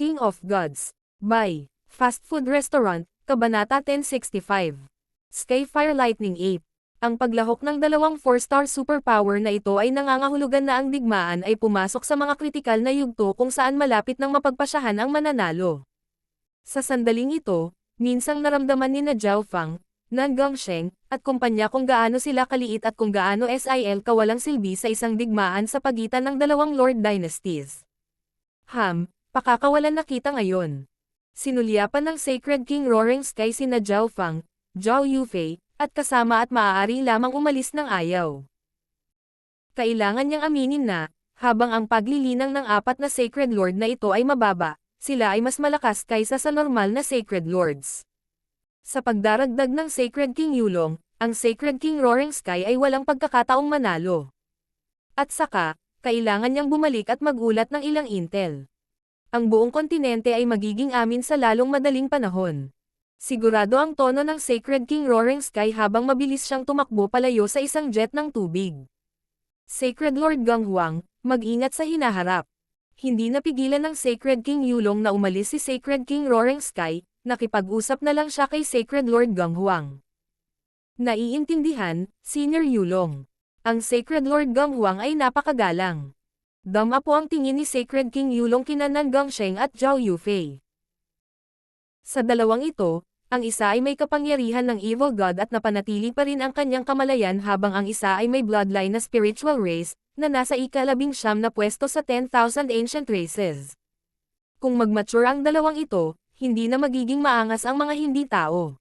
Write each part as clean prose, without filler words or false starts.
King of Gods. By Fast Food Restaurant, Kabanata 1065. Skyfire Lightning Ape. Ang paglahok ng dalawang 4-star superpower na ito ay nangangahulugan na ang digmaan ay pumasok sa mga kritikal na yugto kung saan malapit nang mapagpasyahan ang mananalo. Sa sandaling ito, minsang naramdaman ni na Zhao Fang, Nan Gongsheng, at kumpanya kung gaano sila kaliit at kung gaano kawalang silbi sa isang digmaan sa pagitan ng dalawang Lord Dynasties. Pakakawalan na kita ngayon. Sinulyapan ng Sacred King Roaring Sky sina Zhao Fang, Zhao Yufei, at kasama at maaari lamang umalis ng ayaw. Kailangan niyang aminin na, habang ang paglilinang ng apat na Sacred Lord na ito ay mababa, sila ay mas malakas kaysa sa normal na Sacred Lords. Sa pagdaragdag ng Sacred King Yulong, ang Sacred King Roaring Sky ay walang pagkakataong manalo. At saka, kailangan niyang bumalik at magulat ng ilang intel. Ang buong kontinente ay magiging amin sa lalong madaling panahon. Sigurado ang tono ng Sacred King Roaring Sky habang mabilis siyang tumakbo palayo sa isang jet ng tubig. Sacred Lord Gang Huang, mag-ingat sa hinaharap. Hindi napigilan ng Sacred King Yulong na umalis si Sacred King Roaring Sky, nakipag-usap na lang siya kay Sacred Lord Gang Huang. Naiintindihan, Senior Yulong. Ang Sacred Lord Gang Huang ay napakagalang. Dama po ang tingin ni Sacred King Yulong kina Nan Gongsheng at Zhao Yufei. Sa dalawang ito, ang isa ay may kapangyarihan ng Evil God at napanatili pa rin ang kanyang kamalayan habang ang isa ay may bloodline na spiritual race, na nasa ika-19 na pwesto sa 10,000 ancient races. Kung mag-mature ang dalawang ito, hindi na magiging maangas ang mga hindi tao.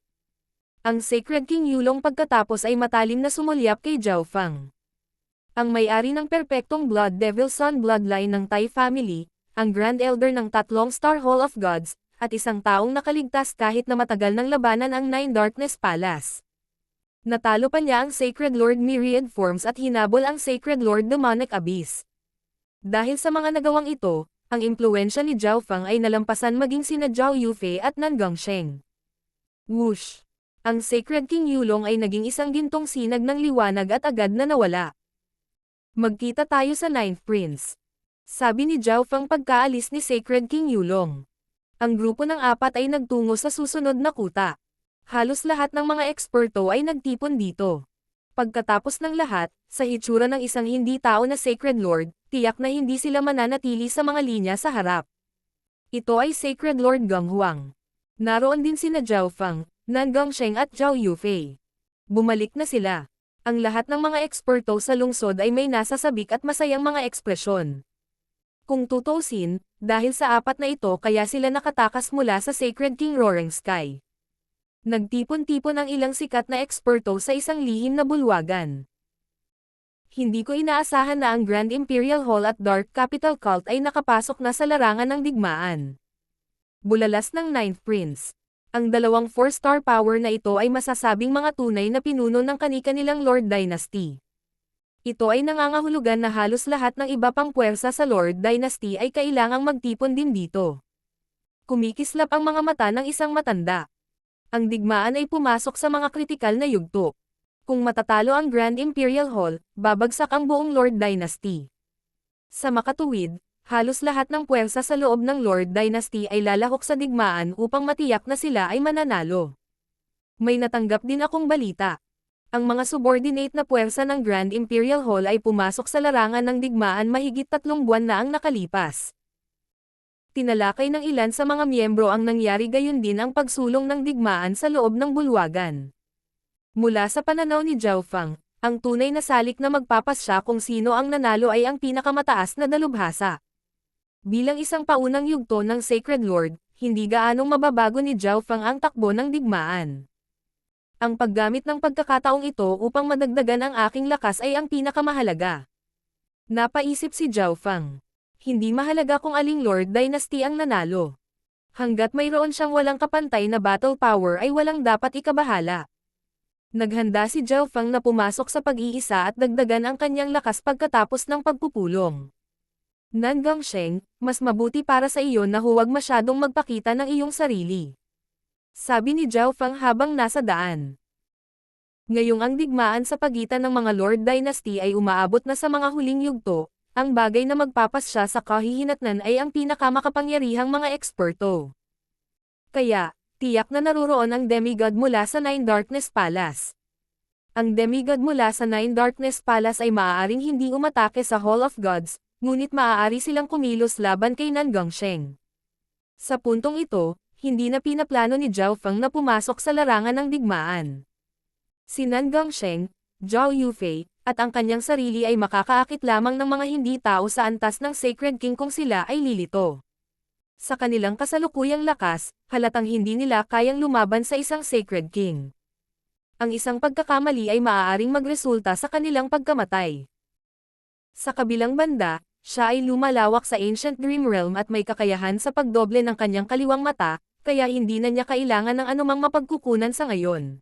Ang Sacred King Yulong pagkatapos ay matalim na sumulyap kay Zhao Fang. Ang may-ari ng perpektong Blood Devil Sun bloodline ng Tai family, ang Grand Elder ng 3-star Hall of Gods, at isang taong nakaligtas kahit na matagal ng labanan ang Nine Darkness Palace. Natalo pa niya ang Sacred Lord Myriad Forms at hinabol ang Sacred Lord Demonic Abyss. Dahil sa mga nagawang ito, ang impluwensya ni Zhao Fang ay nalampasan maging sina Zhao Yufei at Nan Gongsheng. Whoosh! Ang Sacred King Yulong ay naging isang gintong sinag ng liwanag at agad na nawala. Magkita tayo sa Ninth Prince. Sabi ni Zhao Fang pagkaalis ni Sacred King Yulong. Ang grupo ng apat ay nagtungo sa susunod na kuta. Halos lahat ng mga eksperto ay nagtipon dito. Pagkatapos ng lahat, sa hitsura ng isang hindi tao na Sacred Lord, tiyak na hindi sila mananatili sa mga linya sa harap. Ito ay Sacred Lord Gang Huang. Naroon din sina Zhao Fang, Nan Gongsheng at Zhao Yufei. Bumalik na sila. Ang lahat ng mga eksperto sa lungsod ay may nasasabik at masayang mga ekspresyon. Kung tutuusin, dahil sa apat na ito kaya sila nakatakas mula sa Sacred King Roaring Sky. Nagtipon-tipon ang ilang sikat na eksperto sa isang lihim na bulwagan. Hindi ko inaasahan na ang Grand Imperial Hall at Dark Capital Cult ay nakapasok na sa larangan ng digmaan. Bulalas ng Ninth Prince. Ang dalawang 4-star power na ito ay masasabing mga tunay na pinuno ng kani-kanilang Lord Dynasty. Ito ay nangangahulugan na halos lahat ng iba pang puwersa sa Lord Dynasty ay kailangang magtipon din dito. Kumikislap ang mga mata ng isang matanda. Ang digmaan ay pumasok sa mga kritikal na yugto. Kung matatalo ang Grand Imperial Hall, babagsak ang buong Lord Dynasty. Sa makatuwid, halos lahat ng puwersa sa loob ng Lord Dynasty ay lalahok sa digmaan upang matiyak na sila ay mananalo. May natanggap din akong balita. Ang mga subordinate na puwersa ng Grand Imperial Hall ay pumasok sa larangan ng digmaan mahigit 3 buwan na ang nakalipas. Tinalakay ng ilan sa mga miyembro ang nangyari gayon din ang pagsulong ng digmaan sa loob ng bulwagan. Mula sa pananaw ni Zhao Fang, ang tunay na salik na magpapasya kung sino ang nanalo ay ang pinakamataas na dalubhasa. Bilang isang paunang yugto ng Sacred Lord, hindi gaanong mababago ni Zhao Fang ang takbo ng digmaan. Ang paggamit ng pagkakataong ito upang madagdagan ang aking lakas ay ang pinakamahalaga. Napaisip si Zhao Fang. Hindi mahalaga kung aling Lord Dynasty ang nanalo. Hanggat mayroon siyang walang kapantay na battle power ay walang dapat ikabahala. Naghanda si Zhao Fang na pumasok sa pag-iisa at dagdagan ang kanyang lakas pagkatapos ng pagpupulong. Nan Gongsheng, mas mabuti para sa iyo na huwag masyadong magpakita ng iyong sarili. Sabi ni Zhao Fang habang nasa daan. Ngayong ang digmaan sa pagitan ng mga Lord Dynasty ay umaabot na sa mga huling yugto, ang bagay na magpapasya sa kahihinatnan ay ang pinakamakapangyarihang mga eksperto. Kaya, tiyak na naruroon ang demigod mula sa Nine Darkness Palace. Ang demigod mula sa Nine Darkness Palace ay maaaring hindi umatake sa Hall of Gods, ngunit maaari silang kumilos laban kay Nan Gongsheng. Sa puntong ito, hindi na pinaplano ni Zhao Feng na pumasok sa larangan ng digmaan. Si Nan Gongsheng, Zhao Yufei, at ang kanyang sarili ay makakaakit lamang ng mga hindi tao sa antas ng Sacred King kung sila ay lilito. Sa kanilang kasalukuyang lakas, halatang hindi nila kayang lumaban sa isang Sacred King. Ang isang pagkakamali ay maaaring magresulta sa kanilang pagkamatay. Sa kabilang banda, siya ay lumalawak sa Ancient Dream Realm at may kakayahan sa pagdoble ng kanyang kaliwang mata, kaya hindi na niya kailangan ng anumang mapagkukunan sa ngayon.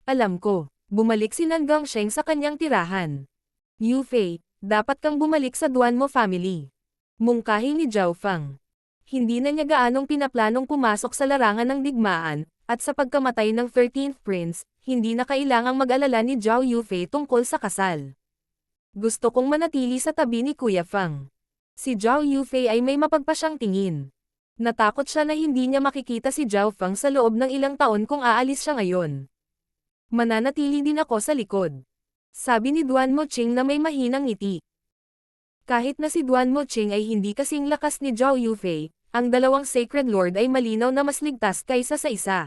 Alam ko. Bumalik si Nan Gongsheng sa kanyang tirahan. Yufei, dapat kang bumalik sa Duanmo family. Mungkahi ni Zhao Feng. Hindi na niya gaanong pinaplanong pumasok sa larangan ng digmaan, at sa pagkamatay ng 13th Prince, hindi na kailangang mag-alala ni Zhao Yufei tungkol sa kasal. Gusto kong manatili sa tabi ni Kuya Feng. Si Zhao Yufei ay may mapagpasyang tingin. Natakot siya na hindi niya makikita si Zhao Feng sa loob ng ilang taon kung aalis siya ngayon. Mananatili din ako sa likod. Sabi ni Duanmo Qing na may mahinang ngiti. Kahit na si Duanmo Qing ay hindi kasing lakas ni Zhao Yufei, ang dalawang Sacred Lord ay malinaw na mas ligtas kaysa sa isa.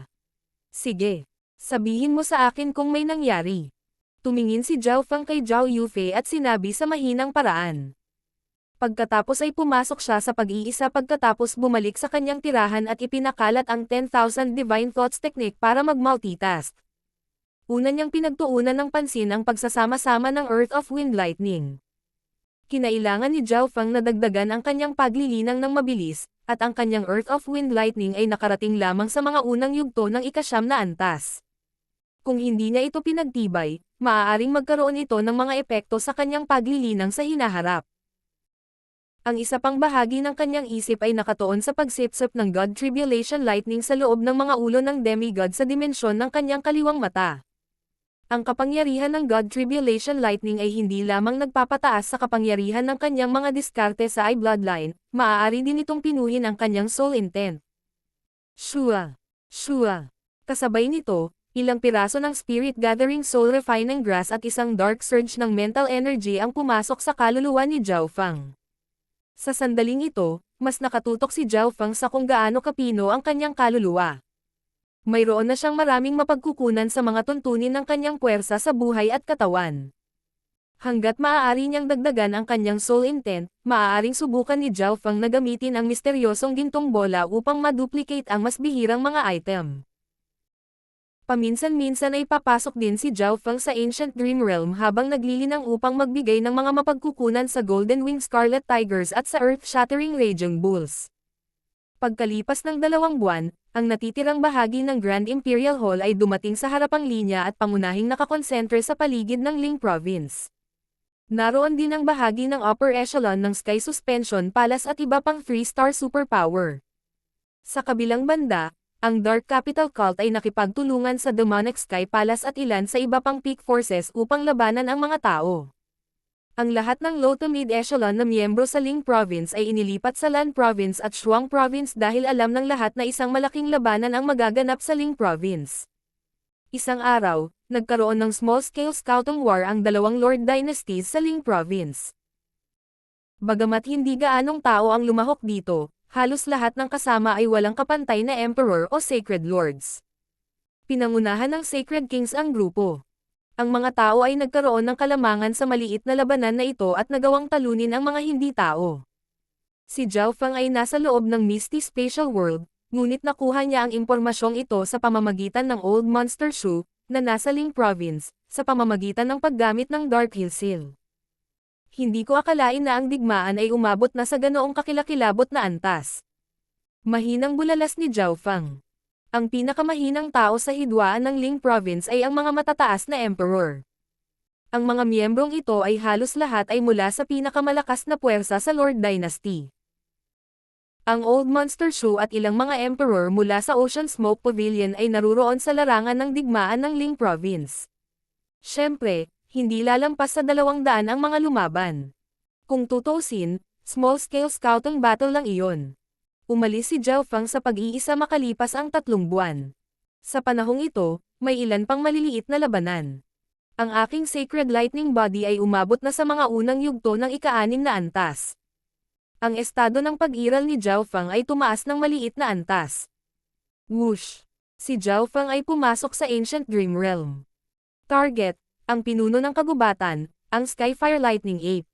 Sige, sabihin mo sa akin kung may nangyari. Tumingin si Zhao Feng kay Zhao Yufei at sinabi sa mahinang paraan. Pagkatapos ay pumasok siya sa pag-iisa pagkatapos bumalik sa kanyang tirahan at ipinakalat ang 10,000 Divine Thoughts Technique para mag-multitask. Una niyang pinagtuunan ng pansin ang pagsasama-sama ng Earth of Wind Lightning. Kinailangan ni Zhao Feng na dagdagan ang kanyang paglilinang ng mabilis, at ang kanyang Earth of Wind Lightning ay nakarating lamang sa mga unang yugto ng ika-9 na antas. Kung hindi niya ito pinagtibay, maaaring magkaroon ito ng mga epekto sa kanyang paglilinang sa hinaharap. Ang isa pang bahagi ng kanyang isip ay nakatuon sa pagsipsip ng God Tribulation Lightning sa loob ng mga ulo ng demigod sa dimensyon ng kanyang kaliwang mata. Ang kapangyarihan ng God Tribulation Lightning ay hindi lamang nagpapataas sa kapangyarihan ng kanyang mga diskarte sa eye bloodline, maaari din itong pinuhin ang kanyang soul intent. Shua! Shua! Kasabay nito, ilang piraso ng Spirit Gathering Soul Refining Grass at isang Dark Surge ng mental energy ang pumasok sa kaluluwa ni Zhao Feng. Sa sandaling ito, mas nakatutok si Zhao Feng sa kung gaano kapino ang kanyang kaluluwa. Mayroon na siyang maraming mapagkukunan sa mga tuntunin ng kanyang puwersa sa buhay at katawan. Hanggat maaari niyang dagdagan ang kanyang soul intent, maaaring subukan ni Zhao Feng na gamitin ang misteryosong gintong bola upang maduplicate ang mas bihirang mga item. Paminsan-minsan ay papasok din si Zhao Feng sa Ancient Dream Realm habang naglilinang upang magbigay ng mga mapagkukunan sa Golden Wing Scarlet Tigers at sa Earth-Shattering Raging Bulls. Pagkalipas ng 2 buwan, ang natitirang bahagi ng Grand Imperial Hall ay dumating sa harapang linya at pangunahing nakakonsentre sa paligid ng Ling Province. Naroon din ang bahagi ng upper echelon ng Sky Suspension Palace at iba pang 3-star superpower. Sa kabilang banda, ang Dark Capital Cult ay nakipagtulungan sa Demonic Sky Palace at ilan sa iba pang peak forces upang labanan ang mga tao. Ang lahat ng low to mid-echelon na miyembro sa Ling Province ay inilipat sa Lan Province at Shuang Province dahil alam ng lahat na isang malaking labanan ang magaganap sa Ling Province. Isang araw, nagkaroon ng small-scale scouting war ang dalawang Lord Dynasties sa Ling Province. Bagamat hindi gaanong tao ang lumahok dito, halos lahat ng kasama ay walang kapantay na Emperor o Sacred Lords. Pinangunahan ng Sacred Kings ang grupo. Ang mga tao ay nagkaroon ng kalamangan sa maliit na labanan na ito at nagawang talunin ang mga hindi tao. Si Zhao Feng ay nasa loob ng Misty Spatial World, ngunit nakuha niya ang impormasyong ito sa pamamagitan ng Old Monster Shoe, na nasa Ling Province, sa pamamagitan ng paggamit ng Dark Hill Seal. Hindi ko akalain na ang digmaan ay umabot na sa ganoong kakilakilabot na antas. Mahinang bulalas ni Zhao Feng. Ang pinakamahinang tao sa hidwaan ng Ling Province ay ang mga matataas na emperor. Ang mga miyembrong ito ay halos lahat ay mula sa pinakamalakas na puwersa sa Lord Dynasty. Ang Old Monster Shoe at ilang mga emperor mula sa Ocean Smoke Pavilion ay naruroon sa larangan ng digmaan ng Ling Province. Siyempre, hindi lalampas sa 200 ang mga lumaban. Kung tutuusin, small-scale scouting battle lang iyon. Umalis si Zhao Fang sa pag-iisa makalipas ang 3 buwan. Sa panahong ito, may ilan pang maliliit na labanan. Ang aking Sacred Lightning Body ay umabot na sa mga unang yugto ng ika-6 na antas. Ang estado ng pag-iral ni Zhao Fang ay tumaas ng maliit na antas. Whoosh! Si Zhao Fang ay pumasok sa Ancient Dream Realm. Target, ang pinuno ng kagubatan, ang Skyfire Lightning Ape.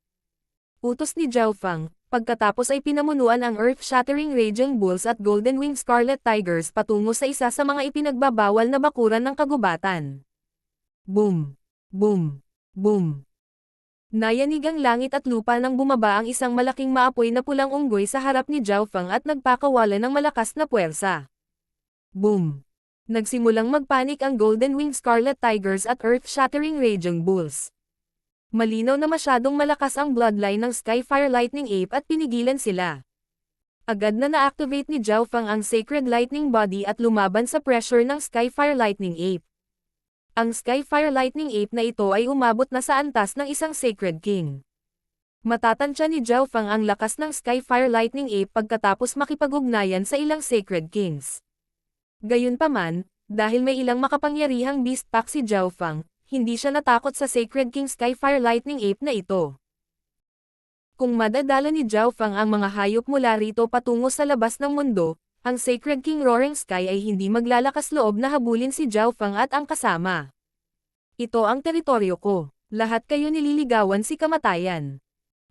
Utos ni Zhao Fang, pagkatapos ay pinamunuan ang Earth-Shattering Raging Bulls at Golden Wing Scarlet Tigers patungo sa isa sa mga ipinagbabawal na bakuran ng kagubatan. Boom! Boom! Boom! Nayanig ang langit at lupa nang bumaba ang isang malaking maapoy na pulang unggoy sa harap ni Zhao Fang at nagpakawala ng malakas na puwersa. Boom! Nagsimulang magpanik ang Golden Wing Scarlet Tigers at Earth-Shattering Raging Bulls. Malinaw na masyadong malakas ang bloodline ng Skyfire Lightning Ape at pinigilan sila. Agad na na-activate ni Zhao Fang ang Sacred Lightning Body at lumaban sa pressure ng Skyfire Lightning Ape. Ang Skyfire Lightning Ape na ito ay umabot na sa antas ng isang Sacred King. Matatansya ni Zhao Fang ang lakas ng Skyfire Lightning Ape pagkatapos makipag-ugnayan sa ilang Sacred Kings. Gayunpaman, dahil may ilang makapangyarihang beast pack si Zhao Fang, hindi siya natakot sa Sacred King Skyfire Lightning Ape na ito. Kung madadala ni Zhao Fang ang mga hayop mula rito patungo sa labas ng mundo, ang Sacred King Roaring Sky ay hindi maglalakas loob na habulin si Zhao Fang at ang kasama. Ito ang teritoryo ko, lahat kayo nililigawan si kamatayan.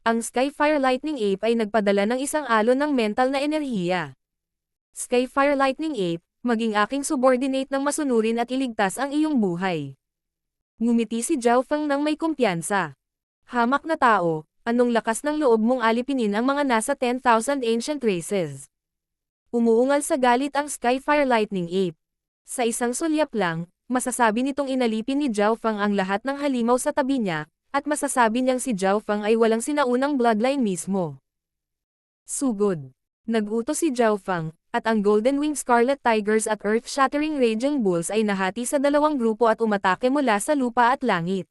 Ang Skyfire Lightning Ape ay nagpadala ng isang alon ng mental na enerhiya. Skyfire Lightning Ape, maging aking subordinate ng masunurin at iligtas ang iyong buhay. Ngumiti si Zhao Fang nang may kumpiyansa. Hamak na tao, anong lakas ng loob mong alipinin ang mga nasa 10,000 ancient races? Umuungal sa galit ang Skyfire Lightning Ape. Sa isang sulyap lang, masasabi nitong inalipin ni Zhao Fang ang lahat ng halimaw sa tabi niya, at masasabi niyang si Zhao Fang ay walang sinaunang bloodline mismo. Sugod. Nag-utos si Zhao Fang, at ang Golden Wing Scarlet Tigers at Earth-Shattering Raging Bulls ay nahati sa dalawang grupo at umatake mula sa lupa at langit.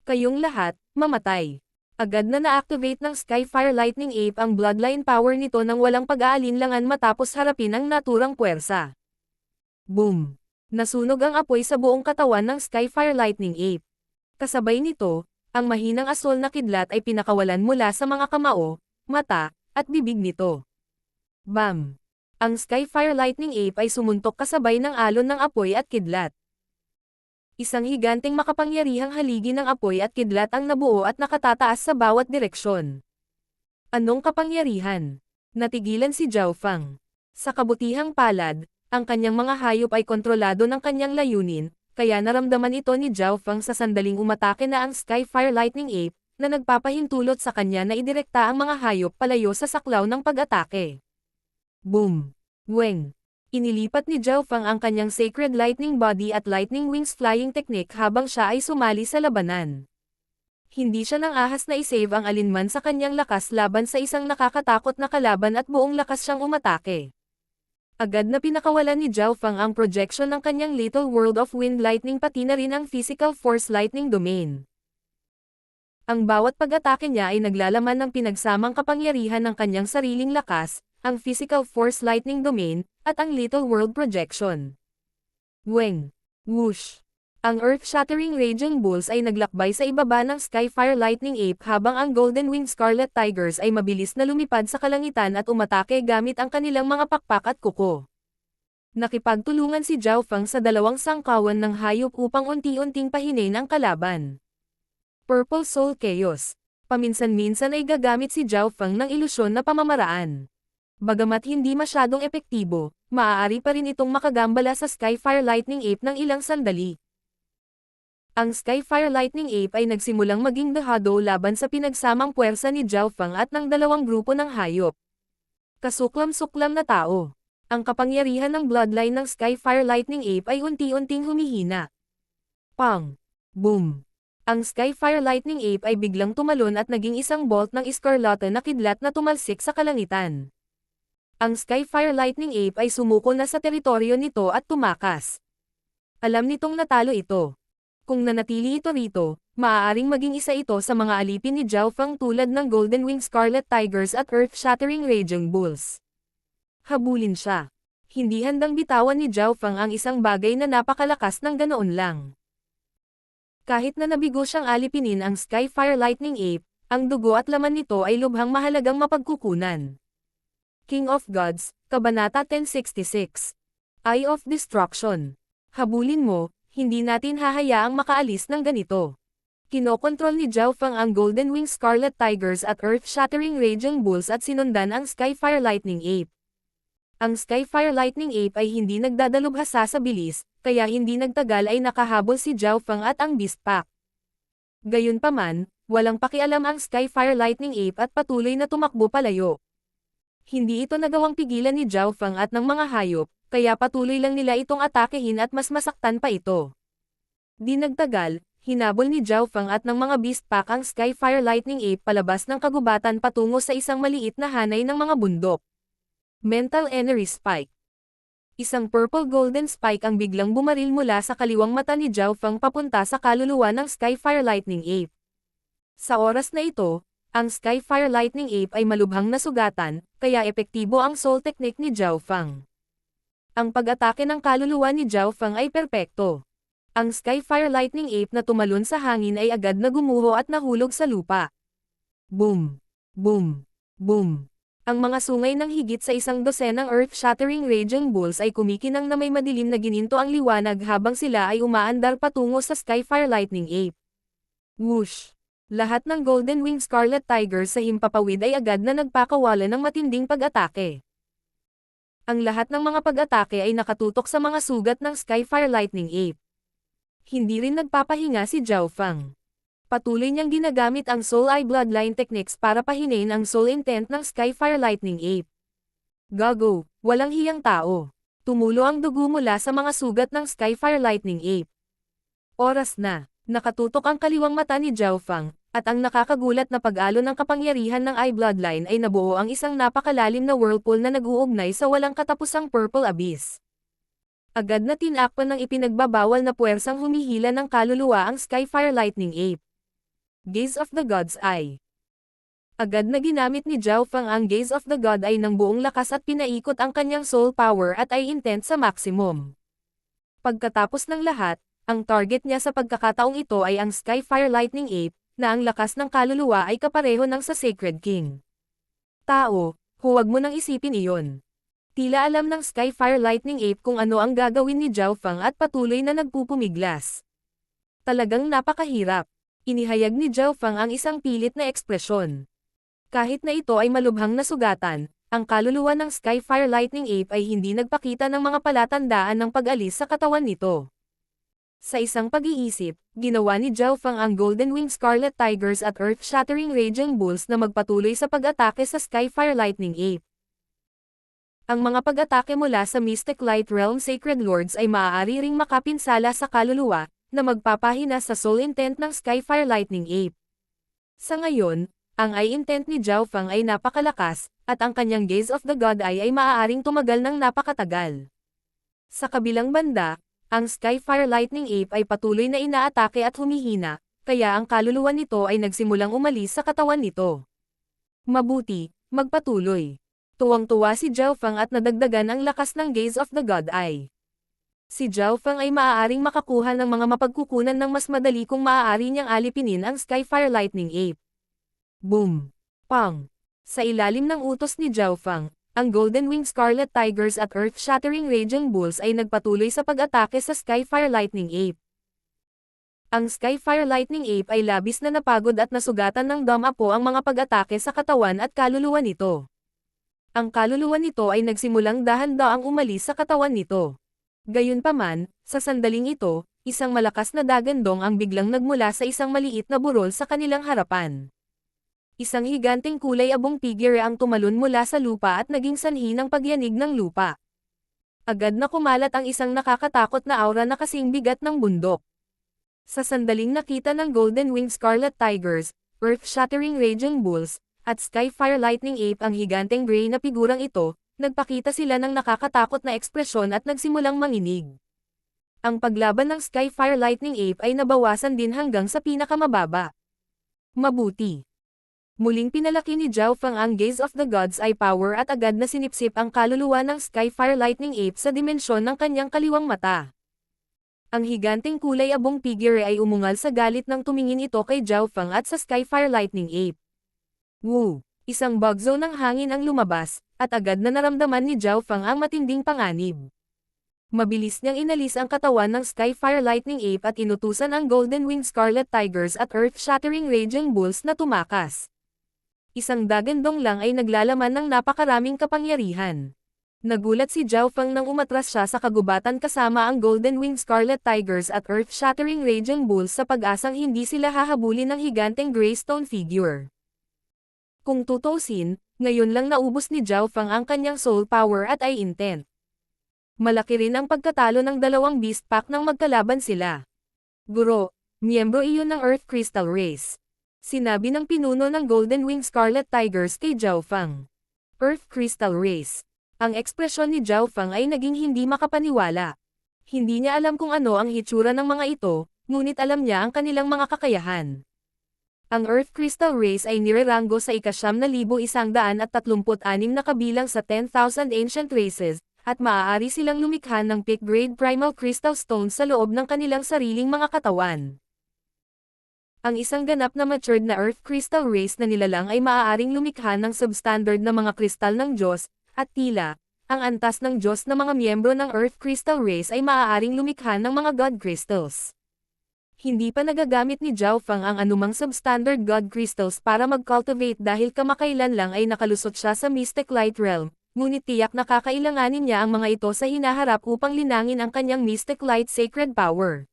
Kayong lahat, mamatay. Agad na na-activate ng Skyfire Lightning Ape ang bloodline power nito nang walang pag-aalinlangan matapos harapin ang naturang puwersa. Boom! Nasunog ang apoy sa buong katawan ng Skyfire Lightning Ape. Kasabay nito, ang mahinang asol na kidlat ay pinakawalan mula sa mga kamao, mata, at bibig nito. Bam! Ang Skyfire Lightning Ape ay sumuntok kasabay ng alon ng apoy at kidlat. Isang higanteng makapangyarihang haligi ng apoy at kidlat ang nabuo at nakatataas sa bawat direksyon. Anong kapangyarihan? Natigilan si Zhao Fang. Sa kabutihang palad, ang kanyang mga hayop ay kontrolado ng kanyang layunin, kaya naramdaman ito ni Zhao Fang sa sandaling umatake na ang Skyfire Lightning Ape, na nagpapahintulot sa kanya na idirekta ang mga hayop palayo sa saklaw ng pag-atake. Boom! Weng! Inilipat ni Zhao Fang ang kanyang Sacred Lightning Body at Lightning Wings Flying Technique habang siya ay sumali sa labanan. Hindi siya nang ahas na isave ang alinman sa kanyang lakas laban sa isang nakakatakot na kalaban at buong lakas siyang umatake. Agad na pinakawalan ni Zhao Fang ang projection ng kanyang Little World of Wind Lightning pati na rin ang Physical Force Lightning Domain. Ang bawat pag-atake niya ay naglalaman ng pinagsamang kapangyarihan ng kanyang sariling lakas, ang Physical Force Lightning Domain, at ang Little World Projection. Weng! Whoosh! Ang Earth-Shattering Raging Bulls ay naglakbay sa ibaba ng Skyfire Lightning Ape habang ang Golden Wing Scarlet Tigers ay mabilis na lumipad sa kalangitan at umatake gamit ang kanilang mga pakpak at kuko. Nakipagtulungan si Zhao Fang sa dalawang sangkawan ng hayop upang unti-unting pahinain ang kalaban. Purple Soul Chaos. Paminsan-minsan ay gagamit si Zhao Fang ng ilusyon na pamamaraan. Bagamat hindi masyadong epektibo, maaari pa rin itong makagambala sa Skyfire Lightning Ape ng ilang sandali. Ang Skyfire Lightning Ape ay nagsimulang maging dehado laban sa pinagsamang puwersa ni Zhao Fang at ng dalawang grupo ng hayop. Kasuklam-suklam na tao. Ang kapangyarihan ng bloodline ng Skyfire Lightning Ape ay unti-unting humihina. Pang! Boom! Ang Skyfire Lightning Ape ay biglang tumalon at naging isang bolt ng iskarlata na kidlat na tumalsik sa kalangitan. Ang Skyfire Lightning Ape ay sumuko na sa teritoryo nito at tumakas. Alam nitong natalo ito. Kung nanatili ito rito, maaaring maging isa ito sa mga alipin ni Zhao Fang tulad ng Golden Wing Scarlet Tigers at Earth-Shattering Raging Bulls. Habulin siya. Hindi handang bitawan ni Zhao Fang ang isang bagay na napakalakas ng ganoon lang. Kahit na nabigo siyang alipinin ang Sky Fire Lightning Ape, ang dugo at laman nito ay lubhang mahalagang mapagkukunan. King of Gods, Kabanata 1066. Eye of Destruction. Habulin mo, hindi natin hahayaang makaalis ng ganito. Kinokontrol ni Zhao Fang ang Golden Wing Scarlet Tigers at Earth-Shattering Raging Bulls at sinundan ang Sky Fire Lightning Ape. Ang Sky Fire Lightning Ape ay hindi nagdadalubhasa sa bilis, kaya hindi nagtagal ay nakahabol si Zhao Fang at ang Beast Pack. Gayunpaman, walang pakialam ang Sky Fire Lightning Ape at patuloy na tumakbo palayo. Hindi ito nagawang pigilan ni Zhao Fang at ng mga hayop, kaya patuloy lang nila itong atakehin at mas masaktan pa ito. Di nagtagal, hinabol ni Zhao Fang at ng mga Beast Pack ang Sky Fire Lightning Ape palabas ng kagubatan patungo sa isang maliit na hanay ng mga bundok. Mental Energy Spike. Isang purple golden spike ang biglang bumaril mula sa kaliwang mata ni Zhao Fang papunta sa kaluluwa ng Sky Fire Lightning Ape. Sa oras na ito, ang Sky Fire Lightning Ape ay malubhang nasugatan, kaya epektibo ang soul technique ni Zhao Fang. Ang pag-atake ng kaluluwa ni Zhao Fang ay perpekto. Ang Sky Fire Lightning Ape na tumalon sa hangin ay agad na gumuho at nahulog sa lupa. Boom! Boom! Boom! Ang mga sungay ng higit sa 100 Earth-Shattering Raging Bulls ay kumikinang na may madilim na gininto ang liwanag habang sila ay umaandar patungo sa Sky Fire Lightning Ape. Whoosh! Lahat ng Golden Wing Scarlet Tigers sa himpapawid ay agad na nagpakawala ng matinding pag-atake. Ang lahat ng mga pag-atake ay nakatutok sa mga sugat ng Sky Fire Lightning Ape. Hindi rin nagpapahinga si Zhao Fang. Patuloy niyang ginagamit ang Soul Eye Bloodline Techniques para pahinain ang Soul Intent ng Sky Fire Lightning Ape. Gago, walang hiyang tao. Tumulo ang dugo mula sa mga sugat ng Sky Fire Lightning Ape. Oras na. Nakatutok ang kaliwang mata ni Zhao Fang, at ang nakakagulat na pag-alo ng kapangyarihan ng Eye Bloodline ay nabuo ang isang napakalalim na whirlpool na nag-uugnay sa walang katapusang Purple Abyss. Agad na tinakpan ng ipinagbabawal na puwersang humihila ng kaluluwa ang Sky Fire Lightning Ape. Gaze of the God's Eye. Agad na ginamit ni Zhao Fang ang Gaze of the God Eye ng buong lakas at pinaikot ang kanyang soul power at eye intent sa maximum. Pagkatapos ng lahat, ang target niya sa pagkakataong ito ay ang Sky Fire Lightning Ape, na ang lakas ng kaluluwa ay kapareho ng sa Sacred King. Tao, huwag mo nang isipin iyon. Tila alam ng Sky Fire Lightning Ape kung ano ang gagawin ni Zhao Fang at patuloy na nagpupumiglas. Talagang napakahirap. Inihayag ni Zhao Fang ang isang pilit na ekspresyon. Kahit na ito ay malubhang nasugatan, ang kaluluwa ng Sky Fire Lightning Ape ay hindi nagpakita ng mga palatandaan ng pag-alis sa katawan nito. Sa isang pag-iisip, ginawa ni Zhao Fang ang Golden Wing Scarlet Tigers at Earth-Shattering Raging Bulls na magpatuloy sa pag-atake sa Sky Fire Lightning Ape. Ang mga pag-atake mula sa Mystic Light Realm Sacred Lords ay maaari ring makapinsala sa kaluluwa, na magpapahina sa soul intent ng Sky Fire Lightning Ape. Sa ngayon, ang eye intent ni Zhao Fang ay napakalakas, at ang kanyang Gaze of the God Eye ay maaaring tumagal ng napakatagal. Sa kabilang banda, ang Sky Fire Lightning Ape ay patuloy na inaatake at humihina, kaya ang kaluluwa nito ay nagsimulang umalis sa katawan nito. Mabuti, magpatuloy. Tuwang-tuwa si Zhao Fang at nadagdagan ang lakas ng Gaze of the God Eye. Si Zhao Fang ay maaaring makakuha ng mga mapagkukunan ng mas madali kung maaari niyang alipinin ang Sky Fire Lightning Ape. Boom! Pang! Sa ilalim ng utos ni Zhao Fang, ang Golden Wing Scarlet Tigers at Earth-Shattering Raging Bulls ay nagpatuloy sa pag-atake sa Sky Fire Lightning Ape. Ang Sky Fire Lightning Ape ay labis na napagod at nasugatan ng damapo ang mga pag-atake sa katawan at kaluluwa nito. Ang kaluluwa nito ay nagsimulang dahan-daang umalis sa katawan nito. Gayunpaman, sa sandaling ito, isang malakas na dagandong ang biglang nagmula sa isang maliit na burol sa kanilang harapan. Isang higanteng kulay abong figure ang tumalon mula sa lupa at naging sanhi ng pagyanig ng lupa. Agad na kumalat ang isang nakakatakot na aura na kasing bigat ng bundok. Sa sandaling nakita ng Golden Wing Scarlet Tigers, Earth-Shattering Raging Bulls, at Sky Fire Lightning Ape ang higanteng gray na figurang ito, nagpakita sila ng nakakatakot na ekspresyon at nagsimulang manginig. Ang paglaban ng Sky Fire Lightning Ape ay nabawasan din hanggang sa pinakamababa. Mabuti. Muling pinalaki ni Zhao Feng ang Gaze of the Gods Eye Power at agad na sinipsip ang kaluluwa ng Sky Fire Lightning Ape sa dimensyon ng kanyang kaliwang mata. Ang higanteng kulay abong figure ay umungal sa galit nang tumingin ito kay Zhao Feng at sa Sky Fire Lightning Ape. Woo! Isang bugzo ng hangin ang lumabas, at agad na naramdaman ni Zhao Feng ang matinding panganib. Mabilis niyang inalis ang katawan ng Sky Fire Lightning Ape at inutusan ang Golden Winged Scarlet Tigers at Earth-Shattering Raging Bulls na tumakas. Isang dagandong lang ay naglalaman ng napakaraming kapangyarihan. Nagulat si Zhao Feng nang umatras siya sa kagubatan kasama ang Golden Winged Scarlet Tigers at Earth-Shattering Raging Bulls sa pag-asang hindi sila hahabulin ng higanteng Greystone figure. Kung tutusin, ngayon lang naubos ni Zhao Feng ang kanyang soul power at eye intent. Malaki rin ang pagkatalo ng dalawang beast pack nang magkalaban sila. Guro, miyembro iyon ng Earth Crystal Race. Sinabi ng pinuno ng Golden Winged Scarlet Tigers kay Zhao Feng. Earth Crystal Race. Ang ekspresyon ni Zhao Feng ay naging hindi makapaniwala. Hindi niya alam kung ano ang hitsura ng mga ito, ngunit alam niya ang kanilang mga kakayahan. Ang Earth Crystal Race ay nireranggo sa ika-9,136 na kabilang sa 10,000 ancient races, at maaari silang lumikha ng peak-grade primal crystal stones sa loob ng kanilang sariling mga katawan. Ang isang ganap na matured na Earth Crystal Race na nilalang ay maaaring lumikha ng substandard na mga kristal ng Diyos, at tila, ang antas ng Diyos na mga miyembro ng Earth Crystal Race ay maaaring lumikha ng mga God Crystals. Hindi pa nagagamit ni Zhao Feng ang anumang substandard God Crystals para mag-cultivate dahil kamakailan lang ay nakalusot siya sa Mystic Light Realm, ngunit tiyak na kakailanganin niya ang mga ito sa hinaharap upang linangin ang kanyang Mystic Light Sacred Power.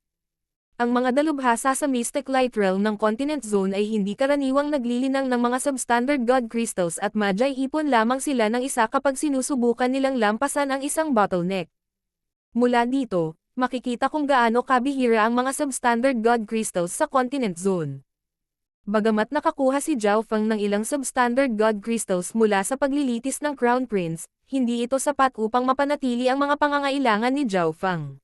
Ang mga dalubhasa sa Mystic Light Realm ng Continent Zone ay hindi karaniwang naglilinang ng mga substandard God Crystals at Magi ipon lamang sila ng isa kapag sinusubukan nilang lampasan ang isang bottleneck. Mula dito, makikita kung gaano kabihira ang mga substandard God Crystals sa Continent Zone. Bagamat nakakuha si Zhao Feng ng ilang substandard God Crystals mula sa paglilitis ng Crown Prince, hindi ito sapat upang mapanatili ang mga pangangailangan ni Zhao Feng.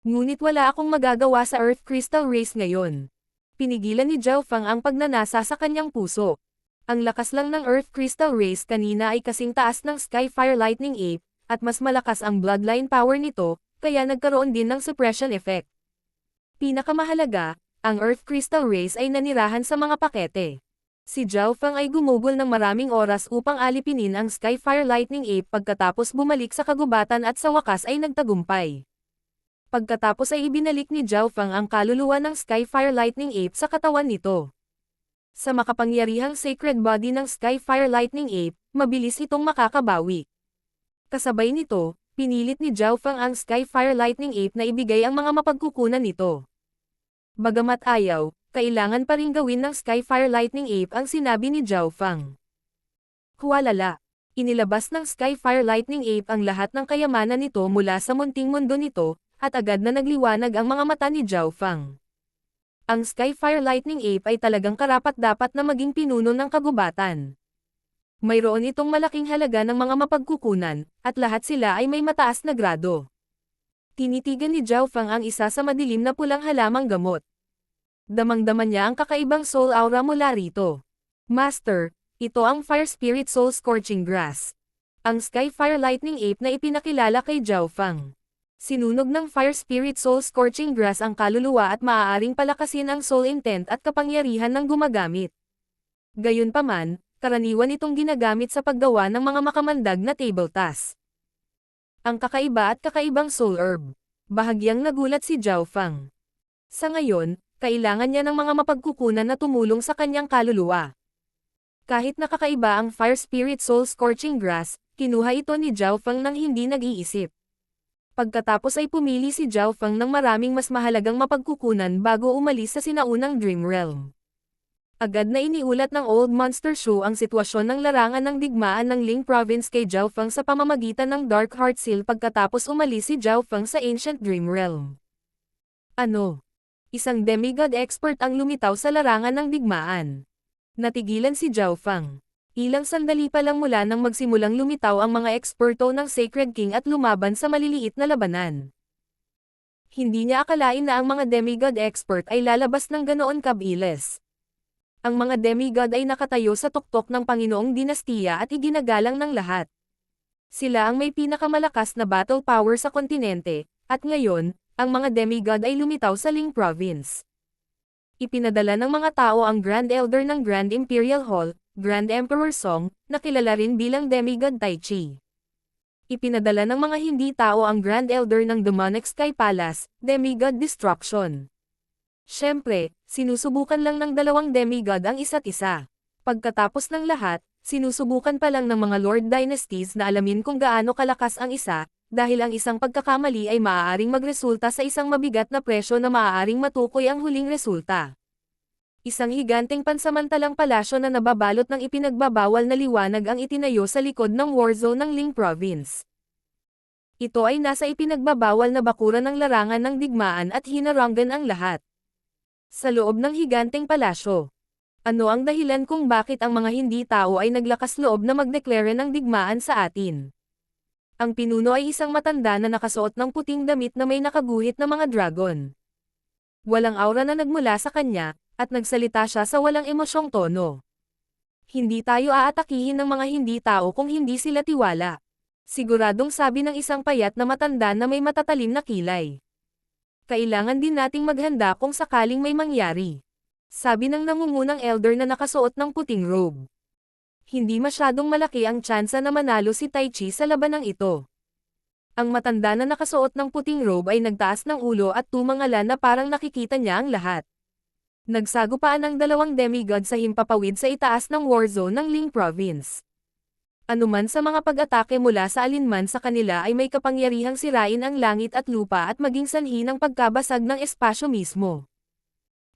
Ngunit wala akong magagawa sa Earth Crystal Race ngayon. Pinigilan ni Zhao Feng ang pagnanasa sa kanyang puso. Ang lakas lang ng Earth Crystal Race kanina ay kasing taas ng Sky Fire Lightning Ape, at mas malakas ang bloodline power nito, kaya nagkaroon din ng suppression effect. Pinakamahalaga, ang Earth Crystal Race ay nanirahan sa mga pakete. Si Zhao Feng ay gumugol ng maraming oras upang alipinin ang Sky Fire Lightning Ape pagkatapos bumalik sa kagubatan at sa wakas ay nagtagumpay. Pagkatapos ay ibinalik ni Zhao Feng ang kaluluwa ng Sky Fire Lightning Ape sa katawan nito. Sa makapangyarihang sacred body ng Sky Fire Lightning Ape, mabilis itong makakabawi. Kasabay nito, pinilit ni Zhao Feng ang Sky Fire Lightning Ape na ibigay ang mga mapagkukunan nito. Bagamat ayaw, kailangan pa rin gawin ng Sky Fire Lightning Ape ang sinabi ni Zhao Feng. Huwalala. Inilabas ng Sky Fire Lightning Ape ang lahat ng kayamanan nito mula sa munting mundo nito, at agad na nagliwanag ang mga mata ni Zhao Feng. Ang Sky Fire Lightning Ape ay talagang karapat-dapat na maging pinuno ng kagubatan. Mayroon itong malaking halaga ng mga mapagkukunan, at lahat sila ay may mataas na grado. Tinitigan ni Zhao Feng ang isa sa madilim na pulang halamang gamot. Damang-daman niya ang kakaibang soul aura mula rito. Master, ito ang Fire Spirit Soul Scorching Grass. Ang Sky Fire Lightning Ape na ipinakilala kay Zhao Feng. Sinunog ng Fire Spirit Soul Scorching Grass ang kaluluwa at maaaring palakasin ang soul intent at kapangyarihan ng gumagamit. Gayunpaman, karaniwan itong ginagamit sa paggawa ng mga makamandag na table task. Ang kakaiba at kakaibang soul herb. Bahagyang nagulat si Zhao Feng. Sa ngayon, kailangan niya ng mga mapagkukunan na tumulong sa kanyang kaluluwa. Kahit nakakaiba ang Fire Spirit Soul Scorching Grass, kinuha ito ni Zhao Feng nang hindi nag-iisip. Pagkatapos ay pumili si Zhao Feng ng maraming mas mahalagang mapagkukunan bago umalis sa sinaunang Dream Realm. Agad na iniulat ng Old Monster Show ang sitwasyon ng larangan ng digmaan ng Ling Province kay Zhao Feng sa pamamagitan ng Dark Heart Seal pagkatapos umalis si Zhao Feng sa Ancient Dream Realm. Ano? Isang demigod expert ang lumitaw sa larangan ng digmaan. Natigilan si Zhao Feng. Ilang sandali pa lang mula nang magsimulang lumitaw ang mga eksperto ng Sacred King at lumaban sa maliliit na labanan. Hindi niya akalain na ang mga demigod expert ay lalabas ng ganoon kabilis. Ang mga demigod ay nakatayo sa tuktok ng Panginoong Dinastiya at iginagalang ng lahat. Sila ang may pinakamalakas na battle power sa kontinente, at ngayon, ang mga demigod ay lumitaw sa Ling Province. Ipinadala ng mga tao ang Grand Elder ng Grand Imperial Hall, Grand Emperor Song, na kilala rin bilang demigod Tai Chi. Ipinadala ng mga hindi tao ang Grand Elder ng Demonic Sky Palace, Demigod Destruction. Siyempre, sinusubukan lang ng dalawang demigod ang isa't isa. Pagkatapos ng lahat, sinusubukan pa lang ng mga Lord Dynasties na alamin kung gaano kalakas ang isa, dahil ang isang pagkakamali ay maaaring magresulta sa isang mabigat na presyo na maaaring matukoy ang huling resulta. Isang higanteng pansamantalang palasyo na nababalot ng ipinagbabawal na liwanag ang itinayo sa likod ng war zone ng Ling Province. Ito ay nasa ipinagbabawal na bakuran ng larangan ng digmaan at hinaranggan ang lahat. Sa loob ng higanteng palasyo. Ano ang dahilan kung bakit ang mga hindi tao ay naglakas loob na magdeklare ng digmaan sa atin? Ang pinuno ay isang matanda na nakasuot ng puting damit na may nakaguhit na mga dragon. Walang aura na nagmula sa kanya, at nagsalita siya sa walang emosyong tono. Hindi tayo aatakihin ng mga hindi tao kung hindi sila tiwala. Siguradong sabi ng isang payat na matanda na may matatalim na kilay. Kailangan din nating maghanda kung sakaling may mangyari. Sabi ng nangungunang elder na nakasuot ng puting robe. Hindi masyadong malaki ang tsansa na manalo si Tai Chi sa labanang ito. Ang matanda na nakasuot ng puting robe ay nagtaas ng ulo at tumangala na parang nakikita niya ang lahat. Nagsagupaan ang dalawang demigod sa himpapawid sa itaas ng war zone ng Ling Province. Anuman sa mga pag-atake mula sa alinman sa kanila ay may kapangyarihang sirain ang langit at lupa at maging sanhi ng pagkabasag ng espasyo mismo.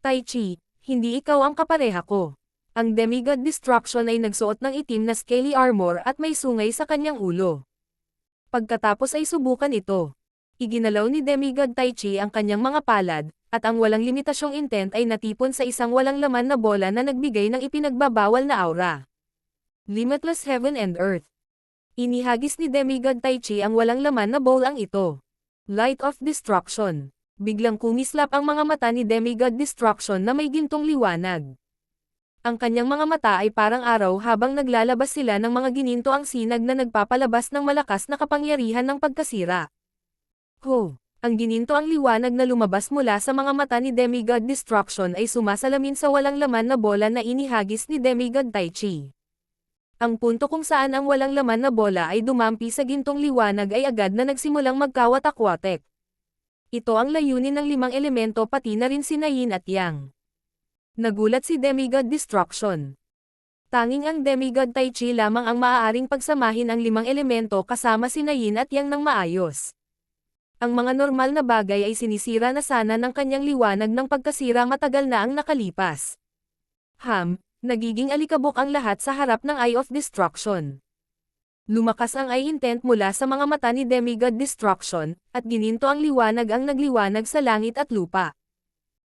Tai Chi, hindi ikaw ang kapareha ko. Ang demigod destruction ay nagsuot ng itim na scaly armor at may sungay sa kanyang ulo. Pagkatapos ay subukan ito. Iginalaw ni demigod Tai Chi ang kanyang mga palad, at ang walang limitasyong intent ay natipon sa isang walang laman na bola na nagbigay ng ipinagbabawal na aura. Limitless Heaven and Earth. Inihagis ni demigod Tai Chi ang walang laman na bowl ang ito. Light of Destruction. Biglang kumislap ang mga mata ni demigod Destruction na may gintong liwanag. Ang kanyang mga mata ay parang araw habang naglalabas sila ng mga gininto ang sinag na nagpapalabas ng malakas na kapangyarihan ng pagkasira. Ho! Ang gininto ang liwanag na lumabas mula sa mga mata ni demigod Destruction ay sumasalamin sa walang laman na bola na inihagis ni demigod Tai Chi. Ang punto kung saan ang walang laman na bola ay dumampi sa gintong liwanag ay agad na nagsimulang magkawatak-watek. Ito ang layunin ng limang elemento pati na rin sina Yin at Yang. Nagulat si demigod Destruction. Tanging ang demigod Tai Chi lamang ang maaaring pagsamahin ang limang elemento kasama sina Yin at Yang ng maayos. Ang mga normal na bagay ay sinisira na sana ng kanyang liwanag ng pagkasira matagal na ang nakalipas. Nagiging alikabok ang lahat sa harap ng Eye of Destruction. Lumakas ang eye intent mula sa mga mata ni demigod Destruction, at gininto ang liwanag ang nagliwanag sa langit at lupa.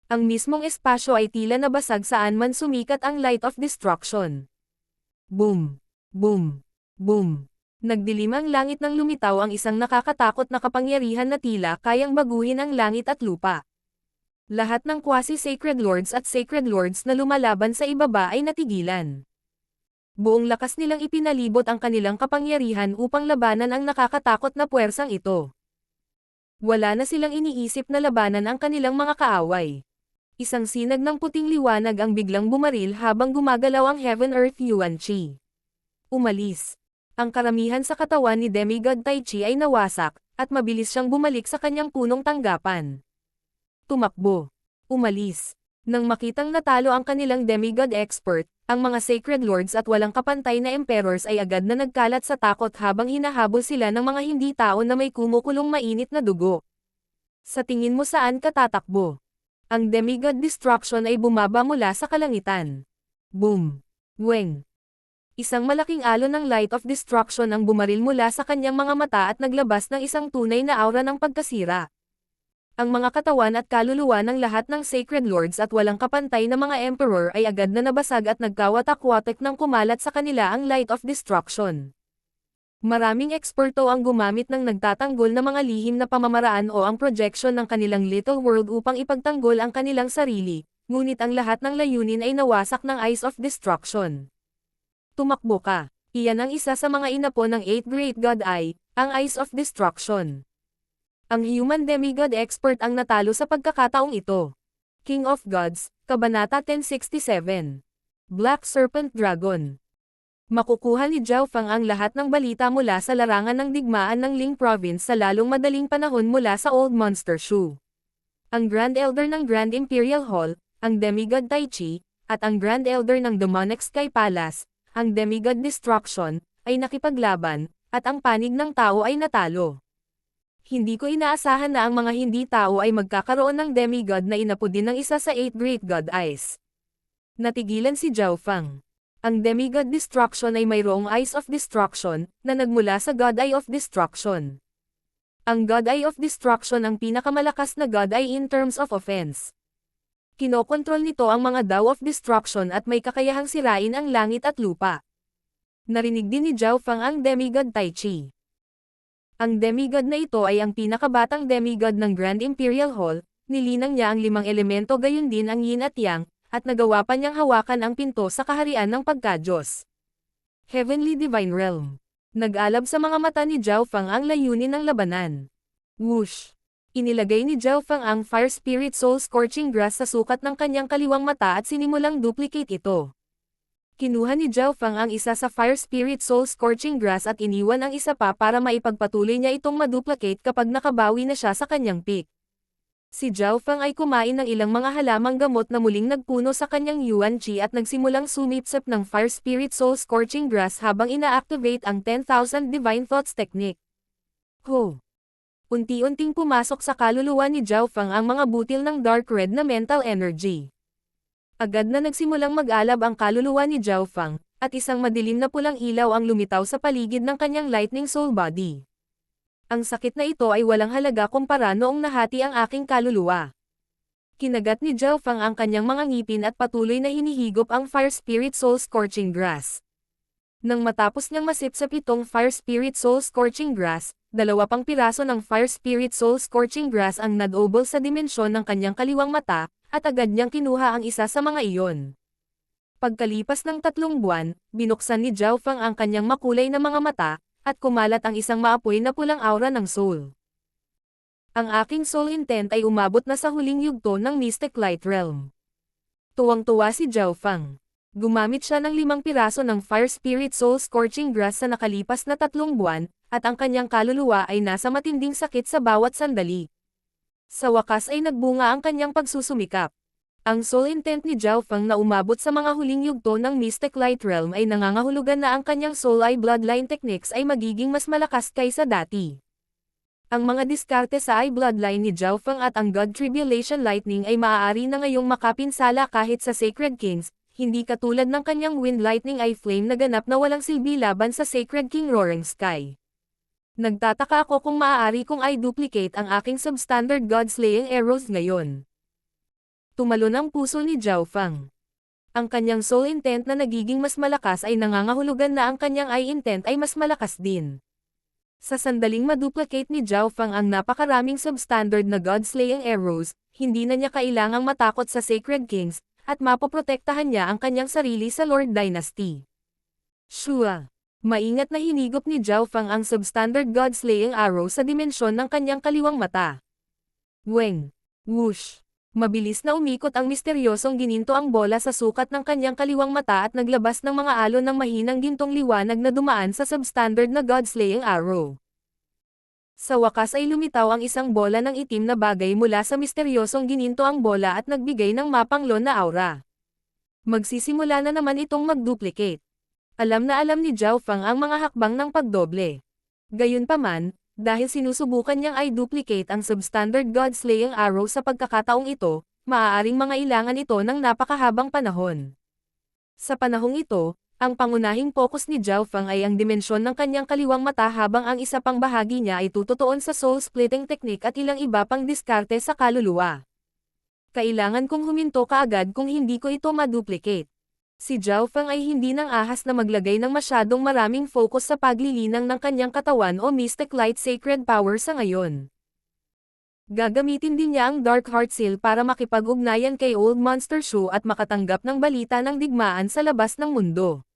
Ang mismong espasyo ay tila nabasag saan man sumikat ang Light of Destruction. Boom! Boom! Boom! Nagdilim ang langit nang lumitaw ang isang nakakatakot na kapangyarihan na tila kayang baguhin ang langit at lupa. Lahat ng quasi-sacred lords at sacred lords na lumalaban sa ibaba ay natigilan. Buong lakas nilang ipinalibot ang kanilang kapangyarihan upang labanan ang nakakatakot na puwersang ito. Wala na silang iniisip na labanan ang kanilang mga kaaway. Isang sinag ng puting liwanag ang biglang bumaril habang gumagalaw ang Heaven Earth Yuan Chi. Umalis. Ang karamihan sa katawan ni demigod Tai Chi ay nawasak, at mabilis siyang bumalik sa kanyang punong tanggapan. Tumakbo. Umalis. Nang makitang natalo ang kanilang demigod expert, ang mga sacred lords at walang kapantay na emperors ay agad na nagkalat sa takot habang hinahabol sila ng mga hindi tao na may kumukulong mainit na dugo. Sa tingin mo saan ka tatakbo? Ang demigod Destruction ay bumaba mula sa kalangitan. Boom! Weng! Isang malaking alon ng Light of Destruction ang bumaril mula sa kanyang mga mata at naglabas ng isang tunay na aura ng pagkasira. Ang mga katawan at kaluluwa ng lahat ng Sacred Lords at walang kapantay na mga Emperor ay agad na nabasag at nagkawatak-watak ng kumalat sa kanila ang Light of Destruction. Maraming eksperto ang gumamit ng nagtatanggol na mga lihim na pamamaraan o ang projection ng kanilang little world upang ipagtanggol ang kanilang sarili, ngunit ang lahat ng layunin ay nawasak ng Eyes of Destruction. Tumakbo ka. Iyan ang isa sa mga inapo ng 8th Great God Eye, ang Eyes of Destruction. Ang human demigod expert ang natalo sa pagkakataong ito. King of Gods, Kabanata 1067. Black Serpent Dragon. Makukuha ni Zhao Fang ang lahat ng balita mula sa larangan ng digmaan ng Ling Province sa lalong madaling panahon mula sa Old Monster Shoe. Ang Grand Elder ng Grand Imperial Hall, ang Demigod Tai Chi, at ang Grand Elder ng Demonic Sky Palace, ang Demigod Destruction, ay nakipaglaban, at ang panig ng tao ay natalo. Hindi ko inaasahan na ang mga hindi tao ay magkakaroon ng demigod na inapo din ng isa sa 8 Great God Eyes. Natigilan si Zhao Fang. Ang Demigod Destruction ay mayroong Eyes of Destruction, na nagmula sa God Eye of Destruction. Ang God Eye of Destruction ang pinakamalakas na God Eye in terms of offense. Kinokontrol nito ang mga Dao of Destruction at may kakayahang sirain ang langit at lupa. Narinig din ni Zhao Fang ang Demigod Tai Chi. Ang demigod na ito ay ang pinakabatang demigod ng Grand Imperial Hall, nilinang niya ang 5 elemento gayon din ang yin at yang, at nagawa pa niyang hawakan ang pinto sa kaharian ng pagka-Diyos. Heavenly Divine Realm. Nag-alab sa mga mata ni Zhao Fang ang layunin ng labanan. Whoosh! Inilagay ni Zhao Fang ang Fire Spirit Soul Scorching Grass sa sukat ng kanyang kaliwang mata at sinimulang duplicate ito. Kinuha ni Zhao Fang ang isa sa Fire Spirit Soul Scorching Grass at iniwan ang isa pa para maipagpatuloy niya itong maduplicate kapag nakabawi na siya sa kanyang peak. Si Zhao Fang ay kumain ng ilang mga halamang gamot na muling nagpuno sa kanyang Yuan Qi at nagsimulang sumipsip ng Fire Spirit Soul Scorching Grass habang ina-activate ang 10,000 Divine Thoughts Technique. Ho! Unti-unting pumasok sa kaluluwa ni Zhao Fang ang mga butil ng dark red na mental energy. Agad na nagsimulang mag-alab ang kaluluwa ni Zhao Fang, at isang madilim na pulang ilaw ang lumitaw sa paligid ng kanyang lightning soul body. Ang sakit na ito ay walang halaga kumpara noong nahati ang aking kaluluwa. Kinagat ni Zhao Fang ang kanyang mga ngipin at patuloy na hinihigop ang Fire Spirit Soul Scorching Grass. Nang matapos niyang masipsap itong Fire Spirit Soul Scorching Grass, 2 pang piraso ng Fire Spirit Soul Scorching Grass ang nadobol sa dimensyon ng kanyang kaliwang mata, at agad niyang kinuha ang isa sa mga iyon. Pagkalipas ng 3 buwan, binuksan ni Zhao Fang ang kanyang makulay na mga mata, at kumalat ang isang maapoy na pulang aura ng soul. Ang aking soul intent ay umabot na sa huling yugto ng Mystic Light Realm. Tuwang-tuwa si Zhao Fang. Gumamit siya ng 5 piraso ng Fire Spirit Soul Scorching Grass sa nakalipas na 3 buwan, at ang kanyang kaluluwa ay nasa matinding sakit sa bawat sandali. Sa wakas ay nagbunga ang kanyang pagsusumikap. Ang soul intent ni Zhao Fang na umabot sa mga huling yugto ng Mystic Light Realm ay nangangahulugan na ang kanyang Soul Eye Bloodline Techniques ay magiging mas malakas kaysa dati. Ang mga diskarte sa Eye Bloodline ni Zhao Fang at ang God Tribulation Lightning ay maaari na ngayong makapinsala kahit sa Sacred Kings, hindi katulad ng kanyang Wind Lightning Eye Flame na ganap na walang silbi laban sa Sacred King Roaring Sky. Nagtataka ako kung maaari kong i-duplicate ang aking substandard God-slaying arrows ngayon. Tumalon ang puso ni Zhao Fang. Ang kanyang soul intent na nagiging mas malakas ay nangangahulugan na ang kanyang eye intent ay mas malakas din. Sa sandaling maduplicate ni Zhao Fang ang napakaraming substandard na God-slaying arrows, hindi na niya kailangang matakot sa Sacred Kings, at mapoprotektahan niya ang kanyang sarili sa Lord Dynasty. Shua! Maingat na hinigop ni Zhao Fang ang substandard God-slaying arrow sa dimensyon ng kanyang kaliwang mata. Weng! Whoosh! Mabilis na umikot ang misteryosong gininto ang bola sa sukat ng kanyang kaliwang mata at naglabas ng mga alon ng mahinang gintong liwanag na dumaan sa substandard na God-slaying arrow. Sa wakas ay lumitaw ang isang bola ng itim na bagay mula sa misteryosong gininto ang bola at nagbigay ng mapanglon na aura. Magsisimula na naman itong mag-duplicate. Alam na alam ni Zhao Fang ang mga hakbang ng pagdoble. Gayunpaman, dahil sinusubukan niyang i-duplicate ang substandard God-slaying arrow sa pagkakataong ito, maaaring mangailangan ito ng napakahabang panahon. Sa panahong ito, ang pangunahing focus ni Zhao Fang ay ang dimensyon ng kanyang kaliwang mata habang ang isa pang bahagi niya ay tututuon sa soul-splitting technique at ilang iba pang diskarte sa kaluluwa. Kailangan kong huminto kaagad kung hindi ko ito ma-duplicate. Si Zhao Feng ay hindi nang ahas na maglagay ng masyadong maraming focus sa paglilinang ng kanyang katawan o Mystic Light Sacred Power sa ngayon. Gagamitin din niya ang Dark Heart Seal para makipag-ugnayan kay Old Monster Shu at makatanggap ng balita ng digmaan sa labas ng mundo.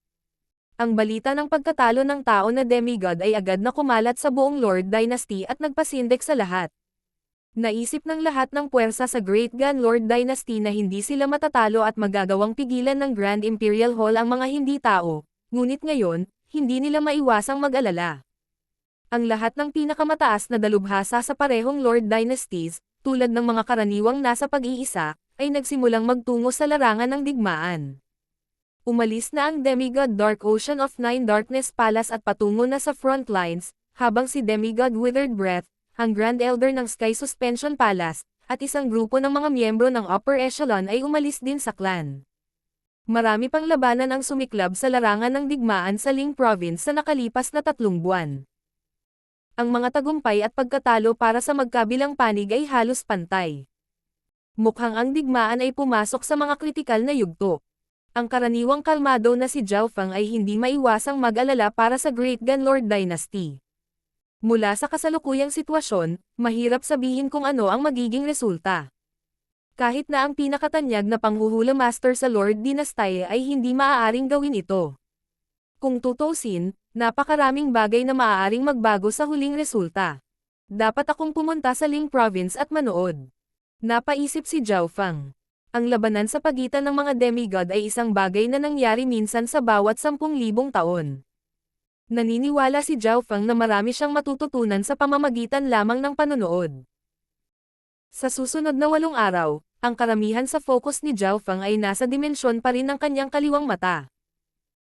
Ang balita ng pagkatalo ng tao na demigod ay agad na kumalat sa buong Lord Dynasty at nagpasindek sa lahat. Naisip ng lahat ng puwersa sa Great Gun Lord Dynasty na hindi sila matatalo at magagawang pigilan ng Grand Imperial Hall ang mga hindi tao, ngunit ngayon, hindi nila maiwasang mag-alala. Ang lahat ng pinakamataas na dalubhasa sa parehong Lord Dynasties, tulad ng mga karaniwang nasa pag-iisa, ay nagsimulang magtungo sa larangan ng digmaan. Umalis na ang Demigod Dark Ocean of Nine Darkness Palace at patungo na sa front lines, habang si Demigod Withered Breath, ang Grand Elder ng Sky Suspension Palace, at isang grupo ng mga miyembro ng Upper Echelon ay umalis din sa clan. Marami pang labanan ang sumiklab sa larangan ng digmaan sa Ling Province sa nakalipas na 3 buwan. Ang mga tagumpay at pagkatalo para sa magkabilang panig ay halos pantay. Mukhang ang digmaan ay pumasok sa mga kritikal na yugto. Ang karaniwang kalmado na si Zhao Feng ay hindi maiwasang mag-alala para sa Great Gun Lord Dynasty. Mula sa kasalukuyang sitwasyon, mahirap sabihin kung ano ang magiging resulta. Kahit na ang pinakatanyag na panghuhula master sa Lord Dynasty ay hindi maaaring gawin ito. Kung tutusin, napakaraming bagay na maaaring magbago sa huling resulta. Dapat akong pumunta sa Ling Province at manood. Napaisip si Zhao Feng. Ang labanan sa pagitan ng mga demigod ay isang bagay na nangyari minsan sa bawat 10,000 taon. Naniniwala si Zhao Feng na marami siyang matututunan sa pamamagitan lamang ng panonood. Sa susunod na 8 araw, ang karamihan sa focus ni Zhao Feng ay nasa dimensyon pa rin ng kanyang kaliwang mata.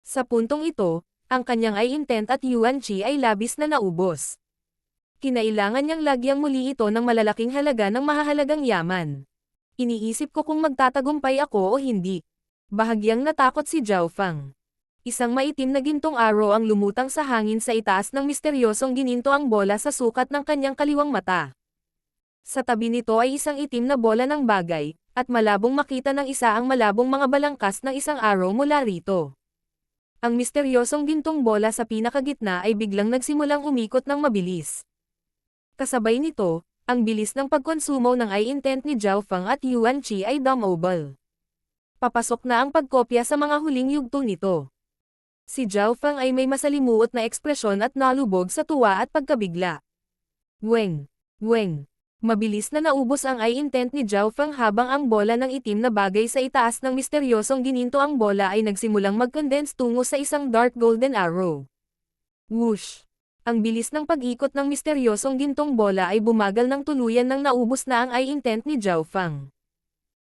Sa puntong ito, ang kanyang eye intent at Yuan Qi ay labis na naubos. Kinailangan niyang lagyang muli ito ng malalaking halaga ng mahahalagang yaman. Iniisip ko kung magtatagumpay ako o hindi. Bahagyang natakot si Zhao Feng. Isang maitim na gintong arrow ang lumutang sa hangin sa itaas ng misteryosong gininto ang bola sa sukat ng kanyang kaliwang mata. Sa tabi nito ay isang itim na bola ng bagay, at malabong makita ng isa ang malabong mga balangkas ng isang arrow mula rito. Ang misteryosong gintong bola sa pinakagitna ay biglang nagsimulang umikot ng mabilis. Kasabay nito, ang bilis ng pagkonsumo ng eye intent ni Zhao Feng at Yuan Qi ay dumbbell. Papasok na ang pagkopya sa mga huling yugto nito. Si Zhao Feng ay may masalimuot na ekspresyon at nalubog sa tuwa at pagkabigla. Weng! Weng! Mabilis na naubos ang eye intent ni Zhao Feng habang ang bola ng itim na bagay sa itaas ng misteryosong gininto ang bola ay nagsimulang mag-condense tungo sa isang dark golden arrow. Whoosh! Ang bilis ng pag-ikot ng misteryosong gintong bola ay bumagal ng tuluyan nang naubos na ang eye intent ni Zhao Feng.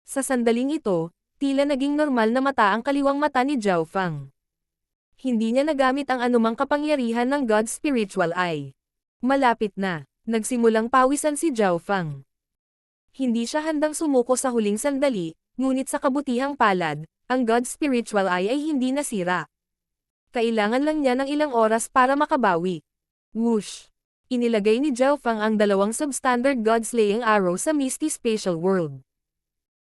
Sa sandaling ito, tila naging normal na mata ang kaliwang mata ni Zhao Feng. Hindi niya nagamit ang anumang kapangyarihan ng God's Spiritual Eye. Malapit na, nagsimulang pawisan si Zhao Feng. Hindi siya handang sumuko sa huling sandali, ngunit sa kabutihang palad, ang God's Spiritual Eye ay hindi nasira. Kailangan lang niya ng ilang oras para makabawi. Whoosh! Inilagay ni Zhao Feng ang 2 substandard God-slaying arrow sa Misty Spatial World.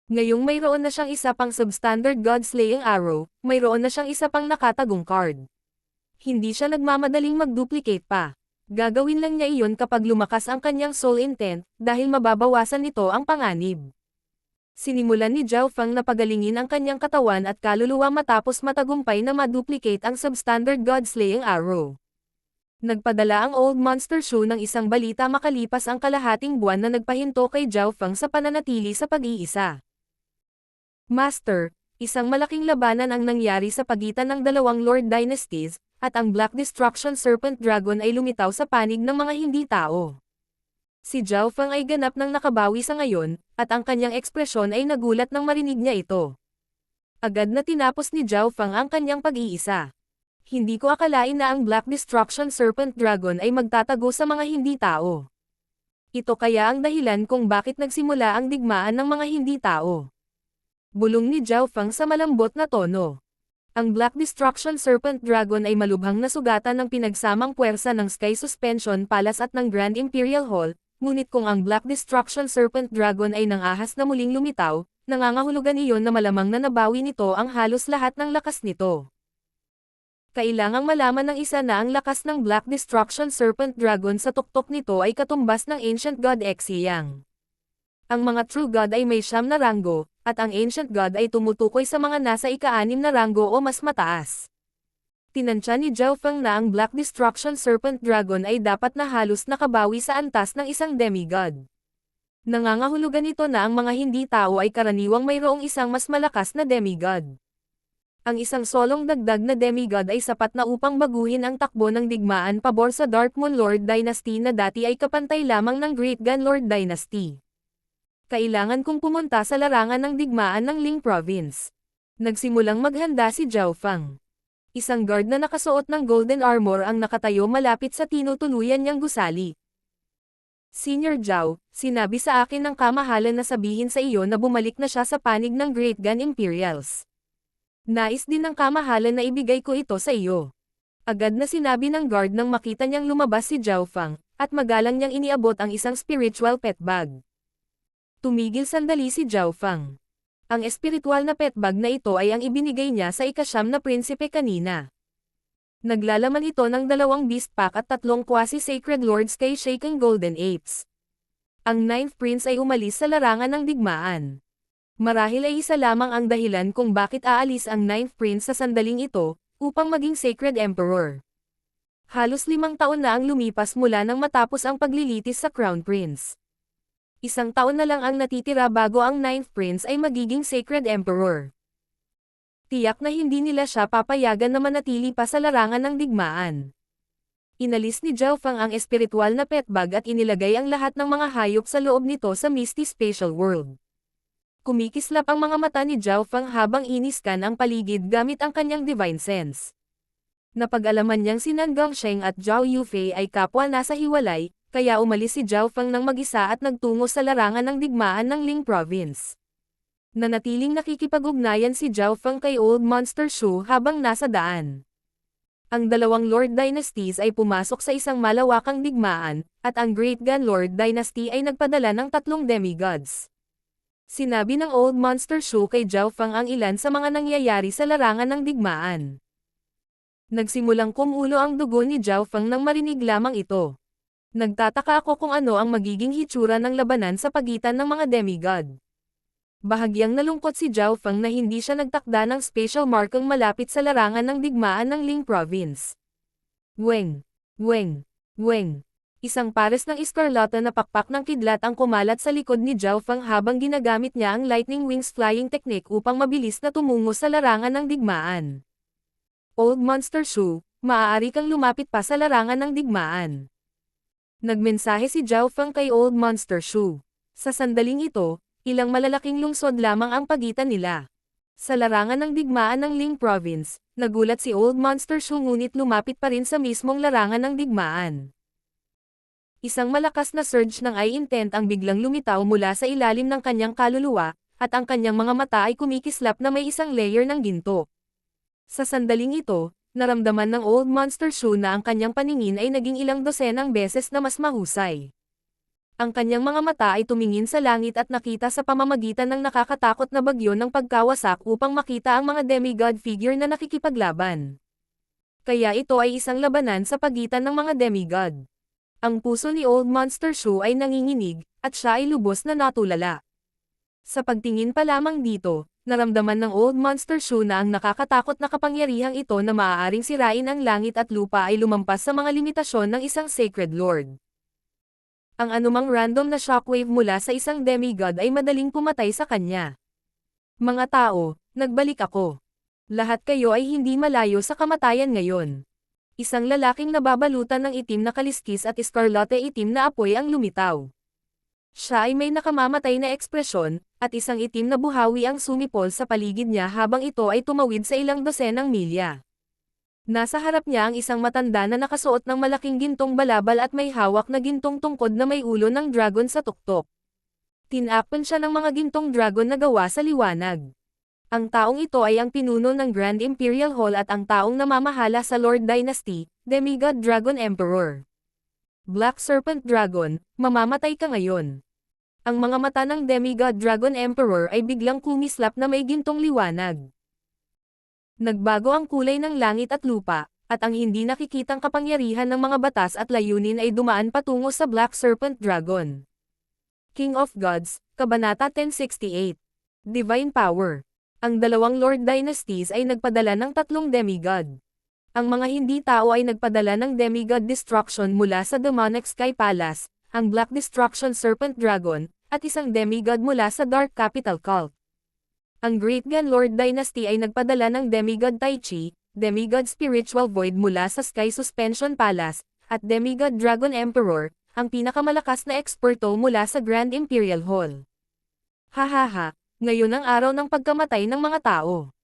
Ngayong mayroon na siyang isa pang substandard God-slaying arrow, mayroon na siyang isa pang nakatagong card. Hindi siya nagmamadaling mag-duplicate pa. Gagawin lang niya iyon kapag lumakas ang kanyang soul intent, dahil mababawasan nito ang panganib. Sinimulan ni Zhao Feng na pagalingin ang kanyang katawan at kaluluwa matapos matagumpay na ma-duplicate ang substandard God-slaying arrow. Nagpadala ang Old Monster Shu ng isang balita makalipas ang kalahating buwan na nagpahinto kay Zhao Feng sa pananatili sa pag-iisa. Master, isang malaking labanan ang nangyari sa pagitan ng 2 Lord Dynasties, at ang Black Destruction Serpent Dragon ay lumitaw sa panig ng mga hindi tao. Si Zhao Feng ay ganap ng nakabawi sa ngayon, at ang kanyang ekspresyon ay nagulat nang marinig niya ito. Agad na tinapos ni Zhao Feng ang kanyang pag-iisa. Hindi ko akalain na ang Black Destruction Serpent Dragon ay magtatago sa mga hindi tao. Ito kaya ang dahilan kung bakit nagsimula ang digmaan ng mga hindi tao. Bulong ni Zhao Feng sa malambot na tono. Ang Black Destruction Serpent Dragon ay malubhang nasugatan ng pinagsamang puwersa ng Sky Suspension Palace at ng Grand Imperial Hall, Ngunit kung ang Black Destruction Serpent Dragon ay nangahas na muling lumitaw, nangangahulugan iyon na malamang na nabawi nito ang halos lahat ng lakas nito. Kailangang malaman ng isa na ang lakas ng Black Destruction Serpent Dragon sa tuktok nito ay katumbas ng Ancient God Exiyang. Ang mga True God ay may 9 na ranggo, at ang Ancient God ay tumutukoy sa mga nasa ika-6 na ranggo o mas mataas. Tinansya ni Zhao Feng na ang Black Destruction Serpent Dragon ay dapat na halos nakabawi sa antas ng isang demigod. Nangangahulugan ito na ang mga hindi tao ay karaniwang mayroong isang mas malakas na demigod. Ang isang solong dagdag na demigod ay sapat na upang baguhin ang takbo ng digmaan pabor sa Dark Moon Lord Dynasty na dati ay kapantay lamang ng Great Gun Lord Dynasty. Kailangan kong pumunta sa larangan ng digmaan ng Ling Province. Nagsimulang maghanda si Zhao Feng. Isang guard na nakasuot ng golden armor ang nakatayo malapit sa tinutuluyan niyang gusali. Senior Zhao, sinabi sa akin ng kamahalan na sabihin sa iyo na bumalik na siya sa panig ng Great Gun Imperials. Nais din ng kamahalan na ibigay ko ito sa iyo. Agad na sinabi ng guard nang makita niyang lumabas si Zhao Feng, at magalang niyang iniabot ang isang spiritual pet bag. Tumigil sandali si Zhao Feng. Ang espiritual na pet bag na ito ay ang ibinigay niya sa ika-9 na prinsipe kanina. Naglalaman ito ng 2 beast pack at 3 quasi-sacred lords kay Shaking Golden Apes. Ang 9th prince ay umalis sa larangan ng digmaan. Marahil ay isa lamang ang dahilan kung bakit aalis ang 9th prince sa sandaling ito, upang maging sacred emperor. Halos 5 taon na ang lumipas mula nang matapos ang paglilitis sa crown prince. 1 taon na lang ang natitira bago ang 9th prince ay magiging sacred emperor. Tiyak na hindi nila siya papayagan na manatili pa sa larangan ng digmaan. Inalis ni Zhao Feng ang espiritual na pet bag at inilagay ang lahat ng mga hayop sa loob nito sa Misty Spatial World. Kumikislap ang mga mata ni Zhao Feng habang iniskan ang paligid gamit ang kanyang divine sense. Napag-alaman niyang si Nan Gongsheng at Zhao Yufei ay kapwa nasa hiwalay, kaya umalis si Zhao Feng ng mag-isa at nagtungo sa larangan ng digmaan ng Ling Province. Nanatiling nakikipag-ugnayan si Zhao Feng kay Old Monster Shu habang nasa daan. Ang 2 Lord Dynasties ay pumasok sa isang malawakang digmaan, at ang Great Gun Lord Dynasty ay nagpadala ng 3 demigods. Sinabi ng Old Monster Shu kay Zhao Feng ang ilan sa mga nangyayari sa larangan ng digmaan. Nagsimulang kumulo ang dugo ni Zhao Feng nang marinig lamang ito. Nagtataka ako kung ano ang magiging hitsura ng labanan sa pagitan ng mga demigod. Bahagyang nalungkot si Zhao Feng na hindi siya nagtakda ng special markang malapit sa larangan ng digmaan ng Ling Province. Weng! Weng! Weng! Isang pares ng iskarlata na pakpak ng kidlat ang kumalat sa likod ni Zhao Feng habang ginagamit niya ang lightning wings flying technique upang mabilis na tumungo sa larangan ng digmaan. Old Monster Shu, maaari kang lumapit pa sa larangan ng digmaan. Nagmensahe si Zhao Feng kay Old Monster Shu. Sa sandaling ito, ilang malalaking lungsod lamang ang pagitan nila. Sa larangan ng digmaan ng Ling Province, nagulat si Old Monster Shu ngunit lumapit pa rin sa mismong larangan ng digmaan. Isang malakas na surge ng eye intent ang biglang lumitaw mula sa ilalim ng kanyang kaluluwa, at ang kanyang mga mata ay kumikislap na may isang layer ng ginto. Sa sandaling ito, naramdaman ng Old Monster Shu na ang kanyang paningin ay naging ilang dosenang beses na mas mahusay. Ang kanyang mga mata ay tumingin sa langit at nakita sa pamamagitan ng nakakatakot na bagyo ng pagkawasak upang makita ang mga demigod figure na nakikipaglaban. Kaya ito ay isang labanan sa pagitan ng mga demigod. Ang puso ni Old Monster Shu ay nanginginig, at siya ay lubos na natulala. Sa pagtingin pa lamang dito, naramdaman ng Old Monster Shu na ang nakakatakot na kapangyarihang ito na maaaring sirain ang langit at lupa ay lumampas sa mga limitasyon ng isang Sacred Lord. Ang anumang random na shockwave mula sa isang demigod ay madaling pumatay sa kanya. Mga tao, nagbalik ako. Lahat kayo ay hindi malayo sa kamatayan ngayon. Isang lalaking nababalutan ng itim na kaliskis at eskarlate itim na apoy ang lumitaw. Siya ay may nakamamatay na ekspresyon, at isang itim na buhawi ang sumipol sa paligid niya habang ito ay tumawid sa ilang dosenang milya. Nasa harap niya ang isang matanda na nakasuot ng malaking gintong balabal at may hawak na gintong tungkod na may ulo ng dragon sa tuktok. Tinakpan siya ng mga gintong dragon na gawa sa liwanag. Ang taong ito ay ang pinuno ng Grand Imperial Hall at ang taong namamahala sa Lord Dynasty, Demigod Dragon Emperor. Black Serpent Dragon, mamamatay ka ngayon. Ang mga mata ng Demigod Dragon Emperor ay biglang kumislap na may gintong liwanag. Nagbago ang kulay ng langit at lupa, at ang hindi nakikitang kapangyarihan ng mga batas at layunin ay dumaan patungo sa Black Serpent Dragon. King of Gods, Kabanata 1068. Divine Power. Ang dalawang Lord Dynasties ay nagpadala ng tatlong demigod. Ang mga hindi tao ay nagpadala ng demigod destruction mula sa Demonic Sky Palace, ang Black Destruction Serpent Dragon, at isang demigod mula sa Dark Capital Cult. Ang Great Gun Lord Dynasty ay nagpadala ng demigod Tai Chi, demigod Spiritual Void mula sa Sky Suspension Palace, at demigod Dragon Emperor, ang pinakamalakas na eksperto mula sa Grand Imperial Hall. Hahaha, ngayon ang araw ng pagkamatay ng mga tao.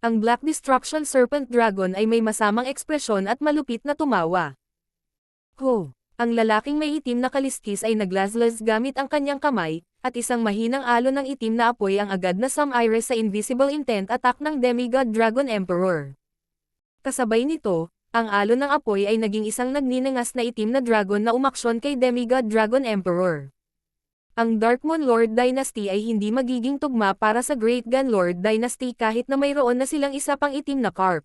Ang Black Destruction Serpent Dragon ay may masamang ekspresyon at malupit na tumawa. Ho! Ang lalaking may itim na kaliskis ay naglaslas gamit ang kanyang kamay, at isang mahinang alon ng itim na apoy ang agad na sumire sa Invisible Intent attack ng Demigod Dragon Emperor. Kasabay nito, ang alon ng apoy ay naging isang nagninangas na itim na dragon na umaksyon kay Demigod Dragon Emperor. Ang Dark Moon Lord Dynasty ay hindi magiging tugma para sa Great Gun Lord Dynasty kahit na mayroon na silang isa pang itim na carp.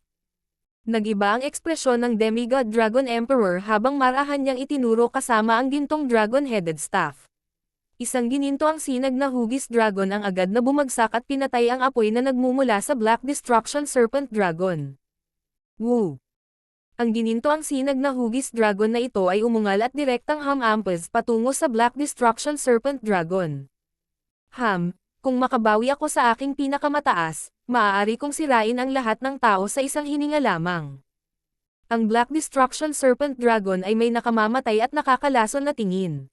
Nagiba ang ekspresyon ng Demigod Dragon Emperor habang marahan niyang itinuro kasama ang gintong dragon-headed staff. Isang gininto ang sinag na hugis dragon ang agad na bumagsak at pinatay ang apoy na nagmumula sa Black Destruction Serpent Dragon. Woo! Ang gininto ang sinag na hugis dragon na ito ay umungal at direktang hamampas patungo sa Black Destruction Serpent Dragon. Kung makabawi ako sa aking pinakamataas, maaari kong sirain ang lahat ng tao sa isang hininga lamang. Ang Black Destruction Serpent Dragon ay may nakamamatay at nakakalason na tingin.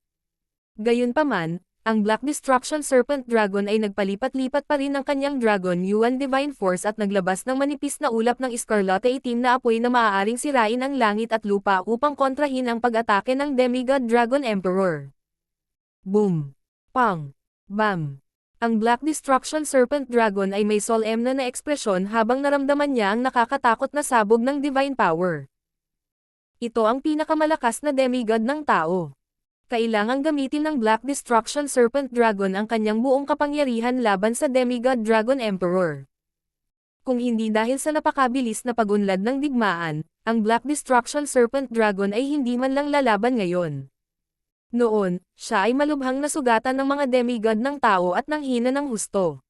Gayunpaman, ang Black Destruction Serpent Dragon ay nagpalipat-lipat pa rin ng kanyang Dragon Yuan Divine Force at naglabas ng manipis na ulap ng iskarlate itim na apoy na maaaring sirain ang langit at lupa upang kontrahin ang pag-atake ng Demigod Dragon Emperor. Boom! Pang! Bam! Ang Black Destruction Serpent Dragon ay may solemne na ekspresyon habang naramdaman niya ang nakakatakot na sabog ng divine power. Ito ang pinakamalakas na demigod ng tao. Kailangang gamitin ng Black Destruction Serpent Dragon ang kanyang buong kapangyarihan laban sa Demigod Dragon Emperor. Kung hindi dahil sa napakabilis na pagunlad ng digmaan, ang Black Destruction Serpent Dragon ay hindi man lang lalaban ngayon. Noon, siya ay malubhang nasugatan ng mga demigod ng tao at ng hina ng husto.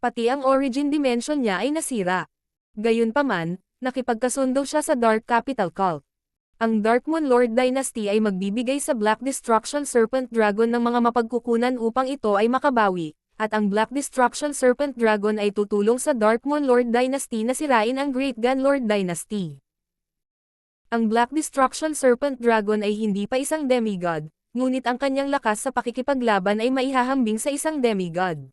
Pati ang origin dimension niya ay nasira. Gayunpaman, nakipagkasundo siya sa Dark Capital Cult. Ang Dark Moon Lord Dynasty ay magbibigay sa Black Destruction Serpent Dragon ng mga mapagkukunan upang ito ay makabawi, at ang Black Destruction Serpent Dragon ay tutulong sa Dark Moon Lord Dynasty na sirain ang Great Gun Lord Dynasty. Ang Black Destruction Serpent Dragon ay hindi pa isang demigod, ngunit ang kanyang lakas sa pakikipaglaban ay maihahambing sa isang demigod.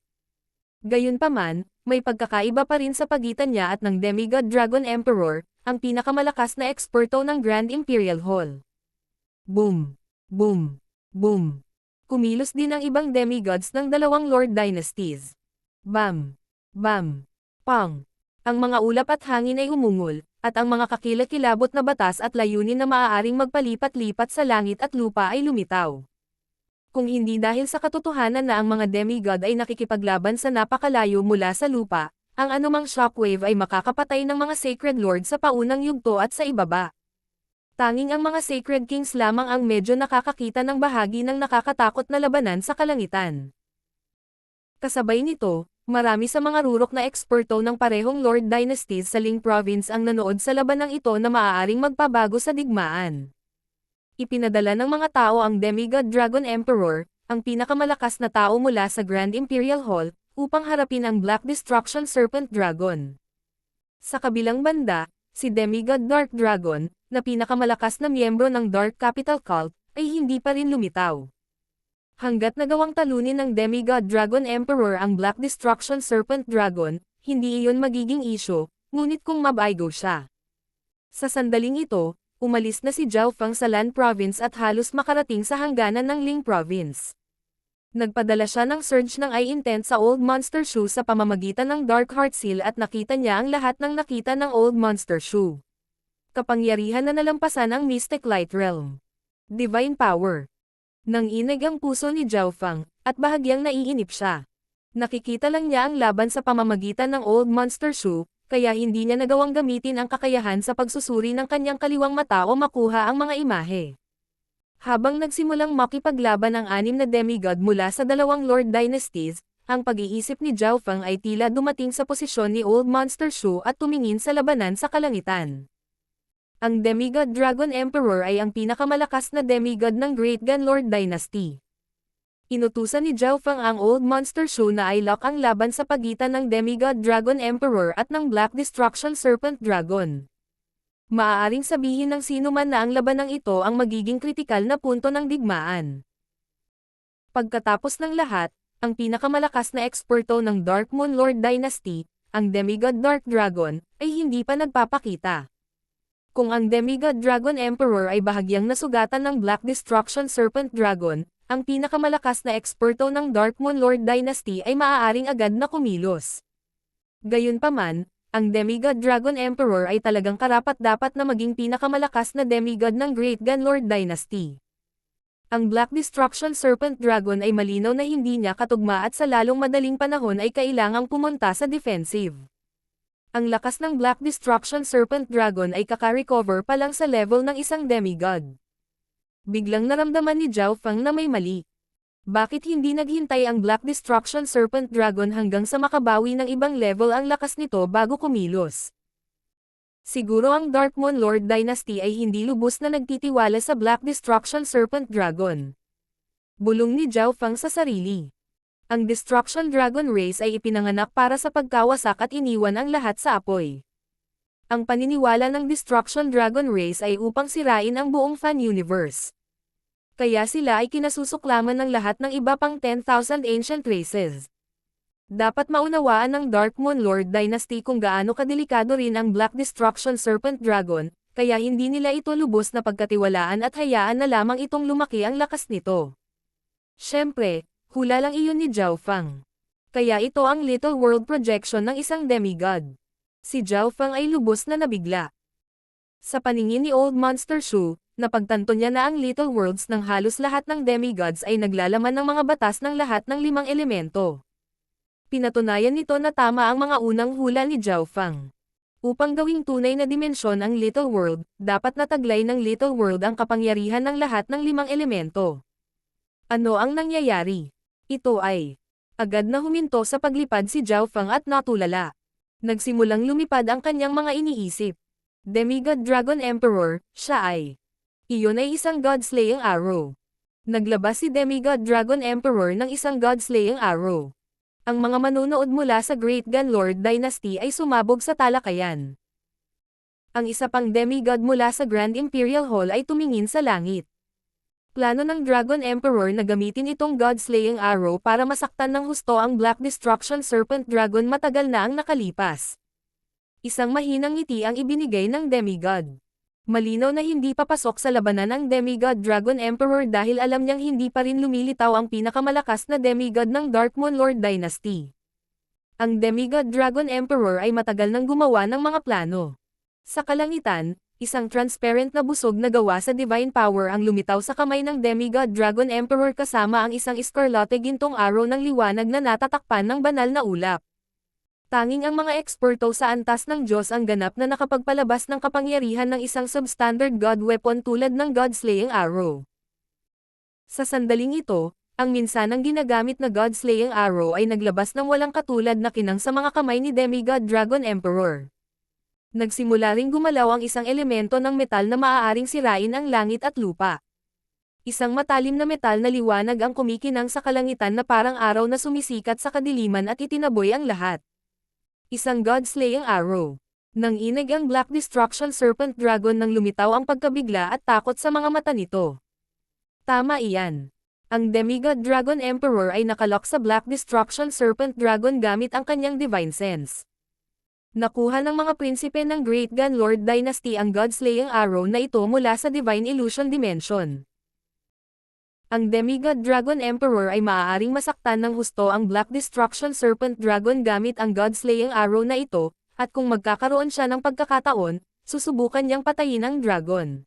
Gayunpaman, may pagkakaiba pa rin sa pagitan niya at ng Demigod Dragon Emperor, ang pinakamalakas na eksperto ng Grand Imperial Hall. Boom! Boom! Boom! Kumilos din ang ibang demigods ng dalawang Lord Dynasties. Bam! Bam! Pang! Ang mga ulap at hangin ay umungol, at ang mga kakilakilabot na batas at layunin na maaaring magpalipat-lipat sa langit at lupa ay lumitaw. Kung hindi dahil sa katotohanan na ang mga demigod ay nakikipaglaban sa napakalayo mula sa lupa, ang anumang shockwave ay makakapatay ng mga Sacred Lord sa paunang yugto at sa ibaba. Tanging ang mga Sacred Kings lamang ang medyo nakakakita ng bahagi ng nakakatakot na labanan sa kalangitan. Kasabay nito, marami sa mga rurok na eksperto ng parehong Lord Dynasties sa Ling Province ang nanood sa labanang ito na maaaring magpabago sa digmaan. Ipinadala ng mga tao ang Demigod Dragon Emperor, ang pinakamalakas na tao mula sa Grand Imperial Hall, upang harapin ang Black Destruction Serpent Dragon. Sa kabilang banda, si Demigod Dark Dragon, na pinakamalakas na miyembro ng Dark Capital Cult, ay hindi pa rin lumitaw. Hanggat nagawang talunin ng Demigod Dragon Emperor ang Black Destruction Serpent Dragon, hindi iyon magiging issue, ngunit kung mabaigo siya. Sa sandaling ito, umalis na si Zhao Feng sa Lan Province at halos makarating sa hangganan ng Ling Province. Nagpadala siya ng surge ng eye intent sa Old Monster Shoe sa pamamagitan ng Dark Heart Seal at nakita niya ang lahat ng nakita ng Old Monster Shoe. Kapangyarihan na nalampasan ang Mystic Light Realm. Divine Power. Nanginig ang puso ni Zhao Fang, at bahagyang naiinip siya. Nakikita lang niya ang laban sa pamamagitan ng Old Monster Shoe, kaya hindi niya nagawang gamitin ang kakayahan sa pagsusuri ng kanyang kaliwang mata o makuha ang mga imahe. Habang nagsimulang makipaglaban ang 6 na demigod mula sa 2 Lord Dynasties, ang pag-iisip ni Zhao Fang ay tila dumating sa posisyon ni Old Monster Shoe at tumingin sa labanan sa kalangitan. Ang Demigod Dragon Emperor ay ang pinakamalakas na demigod ng Great Gun Lord Dynasty. Inutusan ni Zhao Fang ang Old Monster Shoe na i-lock ang laban sa pagitan ng Demigod Dragon Emperor at ng Black Destruction Serpent Dragon. Maaaring sabihin ng sino man na ang labanang ito ang magiging kritikal na punto ng digmaan. Pagkatapos ng lahat, ang pinakamalakas na eksperto ng Dark Moon Lord Dynasty, ang Demigod Dark Dragon, ay hindi pa nagpapakita. Kung ang Demigod Dragon Emperor ay bahagyang nasugatan ng Black Destruction Serpent Dragon, ang pinakamalakas na eksperto ng Dark Moon Lord Dynasty ay maaaring agad na kumilos. Gayunpaman, ang Demigod Dragon Emperor ay talagang karapat-dapat na maging pinakamalakas na demigod ng Great Gun Lord Dynasty. Ang Black Destruction Serpent Dragon ay malinaw na hindi niya katugma at sa lalong madaling panahon ay kailangang pumunta sa defensive. Ang lakas ng Black Destruction Serpent Dragon ay kaka-recover pa lang sa level ng isang demigod. Biglang naramdaman ni Zhao Fang na may mali. Bakit hindi naghintay ang Black Destruction Serpent Dragon hanggang sa makabawi ng ibang level ang lakas nito bago kumilos? Siguro ang Dark Moon Lord Dynasty ay hindi lubos na nagtitiwala sa Black Destruction Serpent Dragon. Bulong ni Zhao Fang sa sarili. Ang Destruction Dragon Race ay ipinanganak para sa pagkawasak at iniwan ang lahat sa apoy. Ang paniniwala ng Destruction Dragon Race ay upang sirain ang buong fan universe. Kaya sila ay kinasusuklaman ng lahat ng iba pang 10,000 ancient races. Dapat maunawaan ng Dark Moon Lord Dynasty kung gaano kadelikado rin ang Black Destruction Serpent Dragon, kaya hindi nila ito lubos na pagkatiwalaan at hayaan na lamang itong lumaki ang lakas nito. Siyempre, hula lang iyon ni Zhao Fang. Kaya ito ang Little World projection ng isang demigod. Si Zhao Fang ay lubos na nabigla. Sa paningin ni Old Monster Shoe, napagtanto niya na ang Little Worlds ng halos lahat ng demigods ay naglalaman ng mga batas ng lahat ng 5 elemento. Pinatunayan nito na tama ang mga unang hula ni Zhao Fang. Upang gawing tunay na dimensyon ang Little World, dapat nataglay ng Little World ang kapangyarihan ng lahat ng 5 elemento. Ano ang nangyayari? Ito ay agad na huminto sa paglipad si Zhao Fang at natulala. Nagsimulang lumipad ang kanyang mga iniisip. Demigod Dragon Emperor, siya ay. Iyon ay isang God-slaying arrow. Naglabas si Demigod Dragon Emperor ng isang God-slaying arrow. Ang mga manunood mula sa Great Gun Lord Dynasty ay sumabog sa talakayan. Ang isa pang demigod mula sa Grand Imperial Hall ay tumingin sa langit. Plano ng Dragon Emperor na gamitin itong God-slaying arrow para masaktan ng husto ang Black Destruction Serpent Dragon matagal na ang nakalipas. Isang mahinang ngiti ang ibinigay ng demigod. Malinaw na hindi papasok sa labanan ang Demigod Dragon Emperor dahil alam niyang hindi pa rin lumilitaw ang pinakamalakas na demigod ng Dark Moon Lord Dynasty. Ang Demigod Dragon Emperor ay matagal nang gumawa ng mga plano. Sa kalangitan, isang transparent na busog na gawa sa Divine Power ang lumitaw sa kamay ng Demigod Dragon Emperor kasama ang isang iskarlate gintong arrow ng liwanag na natatakpan ng banal na ulap. Tanging ang mga eksperto sa antas ng Diyos ang ganap na nakapagpalabas ng kapangyarihan ng isang substandard God weapon tulad ng God-slaying arrow. Sa sandaling ito, ang minsanang ginagamit na God-slaying arrow ay naglabas ng walang katulad na kinang sa mga kamay ni Demigod Dragon Emperor. Nagsimula ring gumalaw ang isang elemento ng metal na maaaring sirain ang langit at lupa. Isang matalim na metal na liwanag ang kumikinang sa kalangitan na parang araw na sumisikat sa kadiliman at itinaboy ang lahat. Isang God-slaying arrow. Nanginig ang Black Destruction Serpent Dragon nang lumitaw ang pagkabigla at takot sa mga mata nito. Tama iyan. Ang Demigod Dragon Emperor ay nakalock sa Black Destruction Serpent Dragon gamit ang kanyang Divine Sense. Nakuha ng mga prinsipe ng Great Gun Lord Dynasty ang God-slaying arrow na ito mula sa Divine Illusion Dimension. Ang Demigod Dragon Emperor ay maaaring masaktan ng husto ang Black Destruction Serpent Dragon gamit ang God-slaying arrow na ito, at kung magkakaroon siya ng pagkakataon, susubukan niyang patayin ang dragon.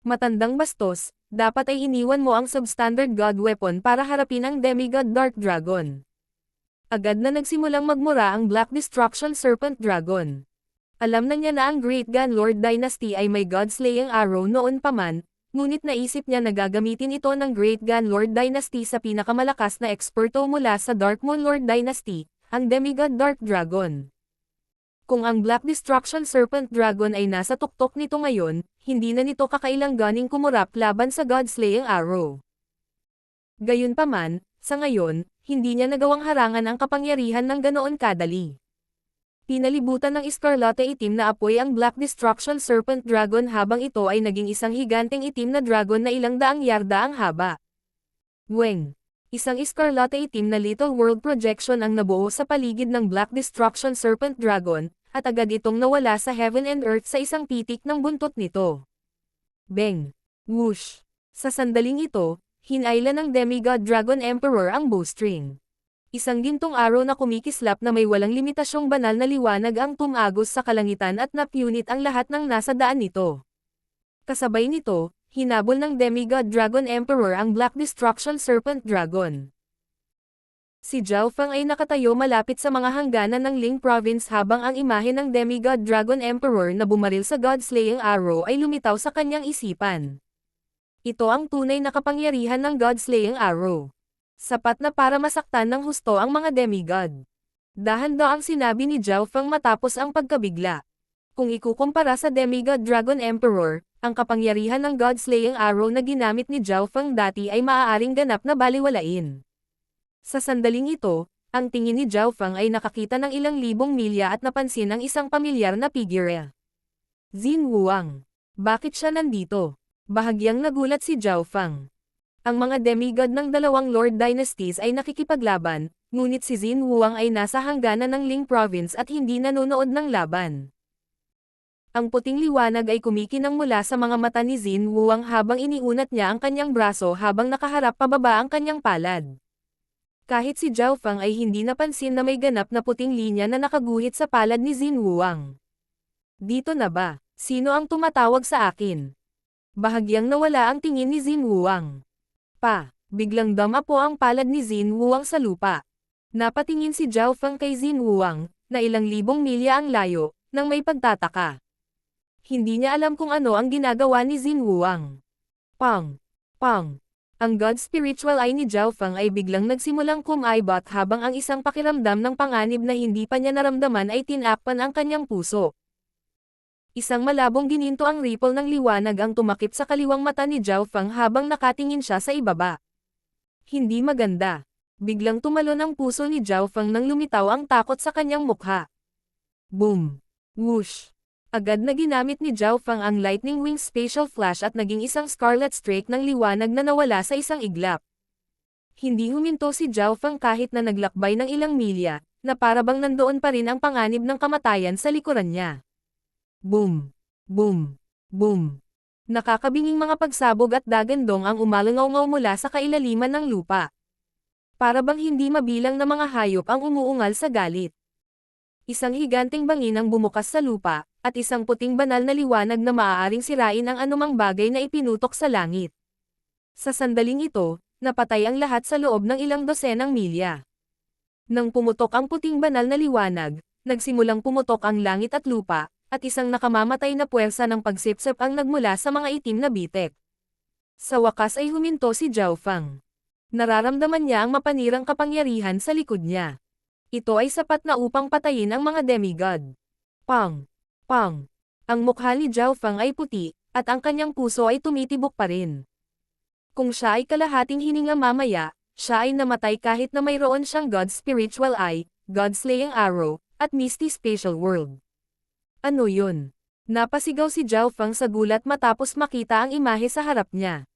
Matandang bastos, dapat ay iniwan mo ang substandard god weapon para harapin ang demigod Dark Dragon. Agad na nagsimulang magmura ang Black Destruction Serpent Dragon. Alam na niya na ang Great Gun Lord Dynasty ay may God-slaying arrow noon pa man, ngunit naisip niya na gagamitin ito ng Great Gun Lord Dynasty sa pinakamalakas na eksperto mula sa Dark Moon Lord Dynasty, ang Demigod Dark Dragon. Kung ang Black Destruction Serpent Dragon ay nasa tuktok nito ngayon, hindi na nito kakailanganing kumurap laban sa God-slaying arrow. Gayunpaman, sa ngayon, hindi niya nagawang harangan ang kapangyarihan ng ganoon kadali. Pinalibutan ng iskarlate itim na apoy ang Black Destruction Serpent Dragon habang ito ay naging isang higanteng itim na dragon na ilang daang yarda ang haba. Weng! Isang iskarlate itim na Little World Projection ang nabuo sa paligid ng Black Destruction Serpent Dragon, at agad itong nawala sa heaven and earth sa isang pitik ng buntot nito. Beng! Whoosh! Sa sandaling ito, hinayla ng Demigod Dragon Emperor ang bowstring. Isang gintong araw na kumikislap na may walang limitasyong banal na liwanag ang tumagos sa kalangitan at napunit ang lahat ng nasa daan nito. Kasabay nito, hinabol ng Demigod Dragon Emperor ang Black Destruction Serpent Dragon. Si Zhao Feng ay nakatayo malapit sa mga hangganan ng Ling Province habang ang imahe ng Demigod Dragon Emperor na bumaril sa God-slaying arrow ay lumitaw sa kanyang isipan. Ito ang tunay na kapangyarihan ng God-slaying arrow. Sapat na para masaktan ng husto ang mga demigod. Dahan-daang sinabi ni Zhao Feng matapos ang pagkabigla. Kung ikukumpara sa Demigod Dragon Emperor, ang kapangyarihan ng God-slaying arrow na ginamit ni Zhao Feng dati ay maaaring ganap na baliwalain. Sa sandaling ito, ang tingin ni Zhao Feng ay nakakita ng ilang libong milya at napansin ang isang pamilyar na figure. Xin Wuang. Bakit siya nandito? Bahagyang nagulat si Zhao Feng. Ang mga demigod ng dalawang Lord Dynasties ay nakikipaglaban, ngunit si Xin Wuang ay nasa hangganan ng Ling Province at hindi nanonood ng laban. Ang puting liwanag ay kumikinang mula sa mga mata ni Xin Wuang habang iniunat niya ang kanyang braso habang nakaharap pababa ang kanyang palad. Kahit si Zhao Feng ay hindi napansin na may ganap na puting linya na nakaguhit sa palad ni Xin Wuang. Dito na ba? Sino ang tumatawag sa akin? Bahagyang nawala ang tingin ni Xin Wuang. Biglang dama po ang palad ni Xin Wuang sa lupa. Napatingin si Zhao Feng kay Xin Wuang, na ilang libong milya ang layo, nang may pagtataka. Hindi niya alam kung ano ang ginagawa ni Xin Wuang. Pang! Pang! Ang God Spiritual Eye ni Zhao Feng ay biglang nagsimulang kumaibot habang ang isang pakiramdam ng panganib na hindi pa niya naramdaman ay tinakpan ang kanyang puso. Isang malabong gininto ang ripple ng liwanag ang tumakip sa kaliwang mata ni Zhao Feng habang nakatingin siya sa ibaba. Hindi maganda. Biglang tumalon ang puso ni Zhao Feng nang lumitaw ang takot sa kanyang mukha. Boom! Whoosh! Agad na ginamit ni Zhao Feng ang Lightning Wing Spatial Flash at naging isang scarlet streak ng liwanag na nawala sa isang iglap. Hindi huminto si Zhao Feng kahit na naglakbay ng ilang milya, na parabang nandoon pa rin ang panganib ng kamatayan sa likuran niya. Boom! Boom! Boom! Nakakabinging mga pagsabog at dagandong ang umalangaw-ngaw mula sa kailaliman ng lupa. Parabang hindi mabilang na mga hayop ang umuungal sa galit. Isang higanteng bangin ang bumukas sa lupa, at isang puting banal na liwanag na maaaring sirain ang anumang bagay na ipinutok sa langit. Sa sandaling ito, napatay ang lahat sa loob ng ilang dosenang milya. Nang pumutok ang puting banal na liwanag, nagsimulang pumutok ang langit at lupa, at isang nakamamatay na puwersa ng pagsipsip ang nagmula sa mga itim na bitek. Sa wakas ay huminto si Zhao Feng. Nararamdaman niya ang mapanirang kapangyarihan sa likod niya. Ito ay sapat na upang patayin ang mga demigod. Pang! Pang! Ang mukha ni Zhao Feng ay puti, at ang kanyang puso ay tumitibok pa rin. Kung siya ay kalahating hininga mamaya, siya ay namatay kahit na mayroon siyang God's Spiritual Eye, God's Slaying Arrow, at Misty Spatial World. Ano yun? Napasigaw si Zhao Feng sa gulat matapos makita ang imahe sa harap niya.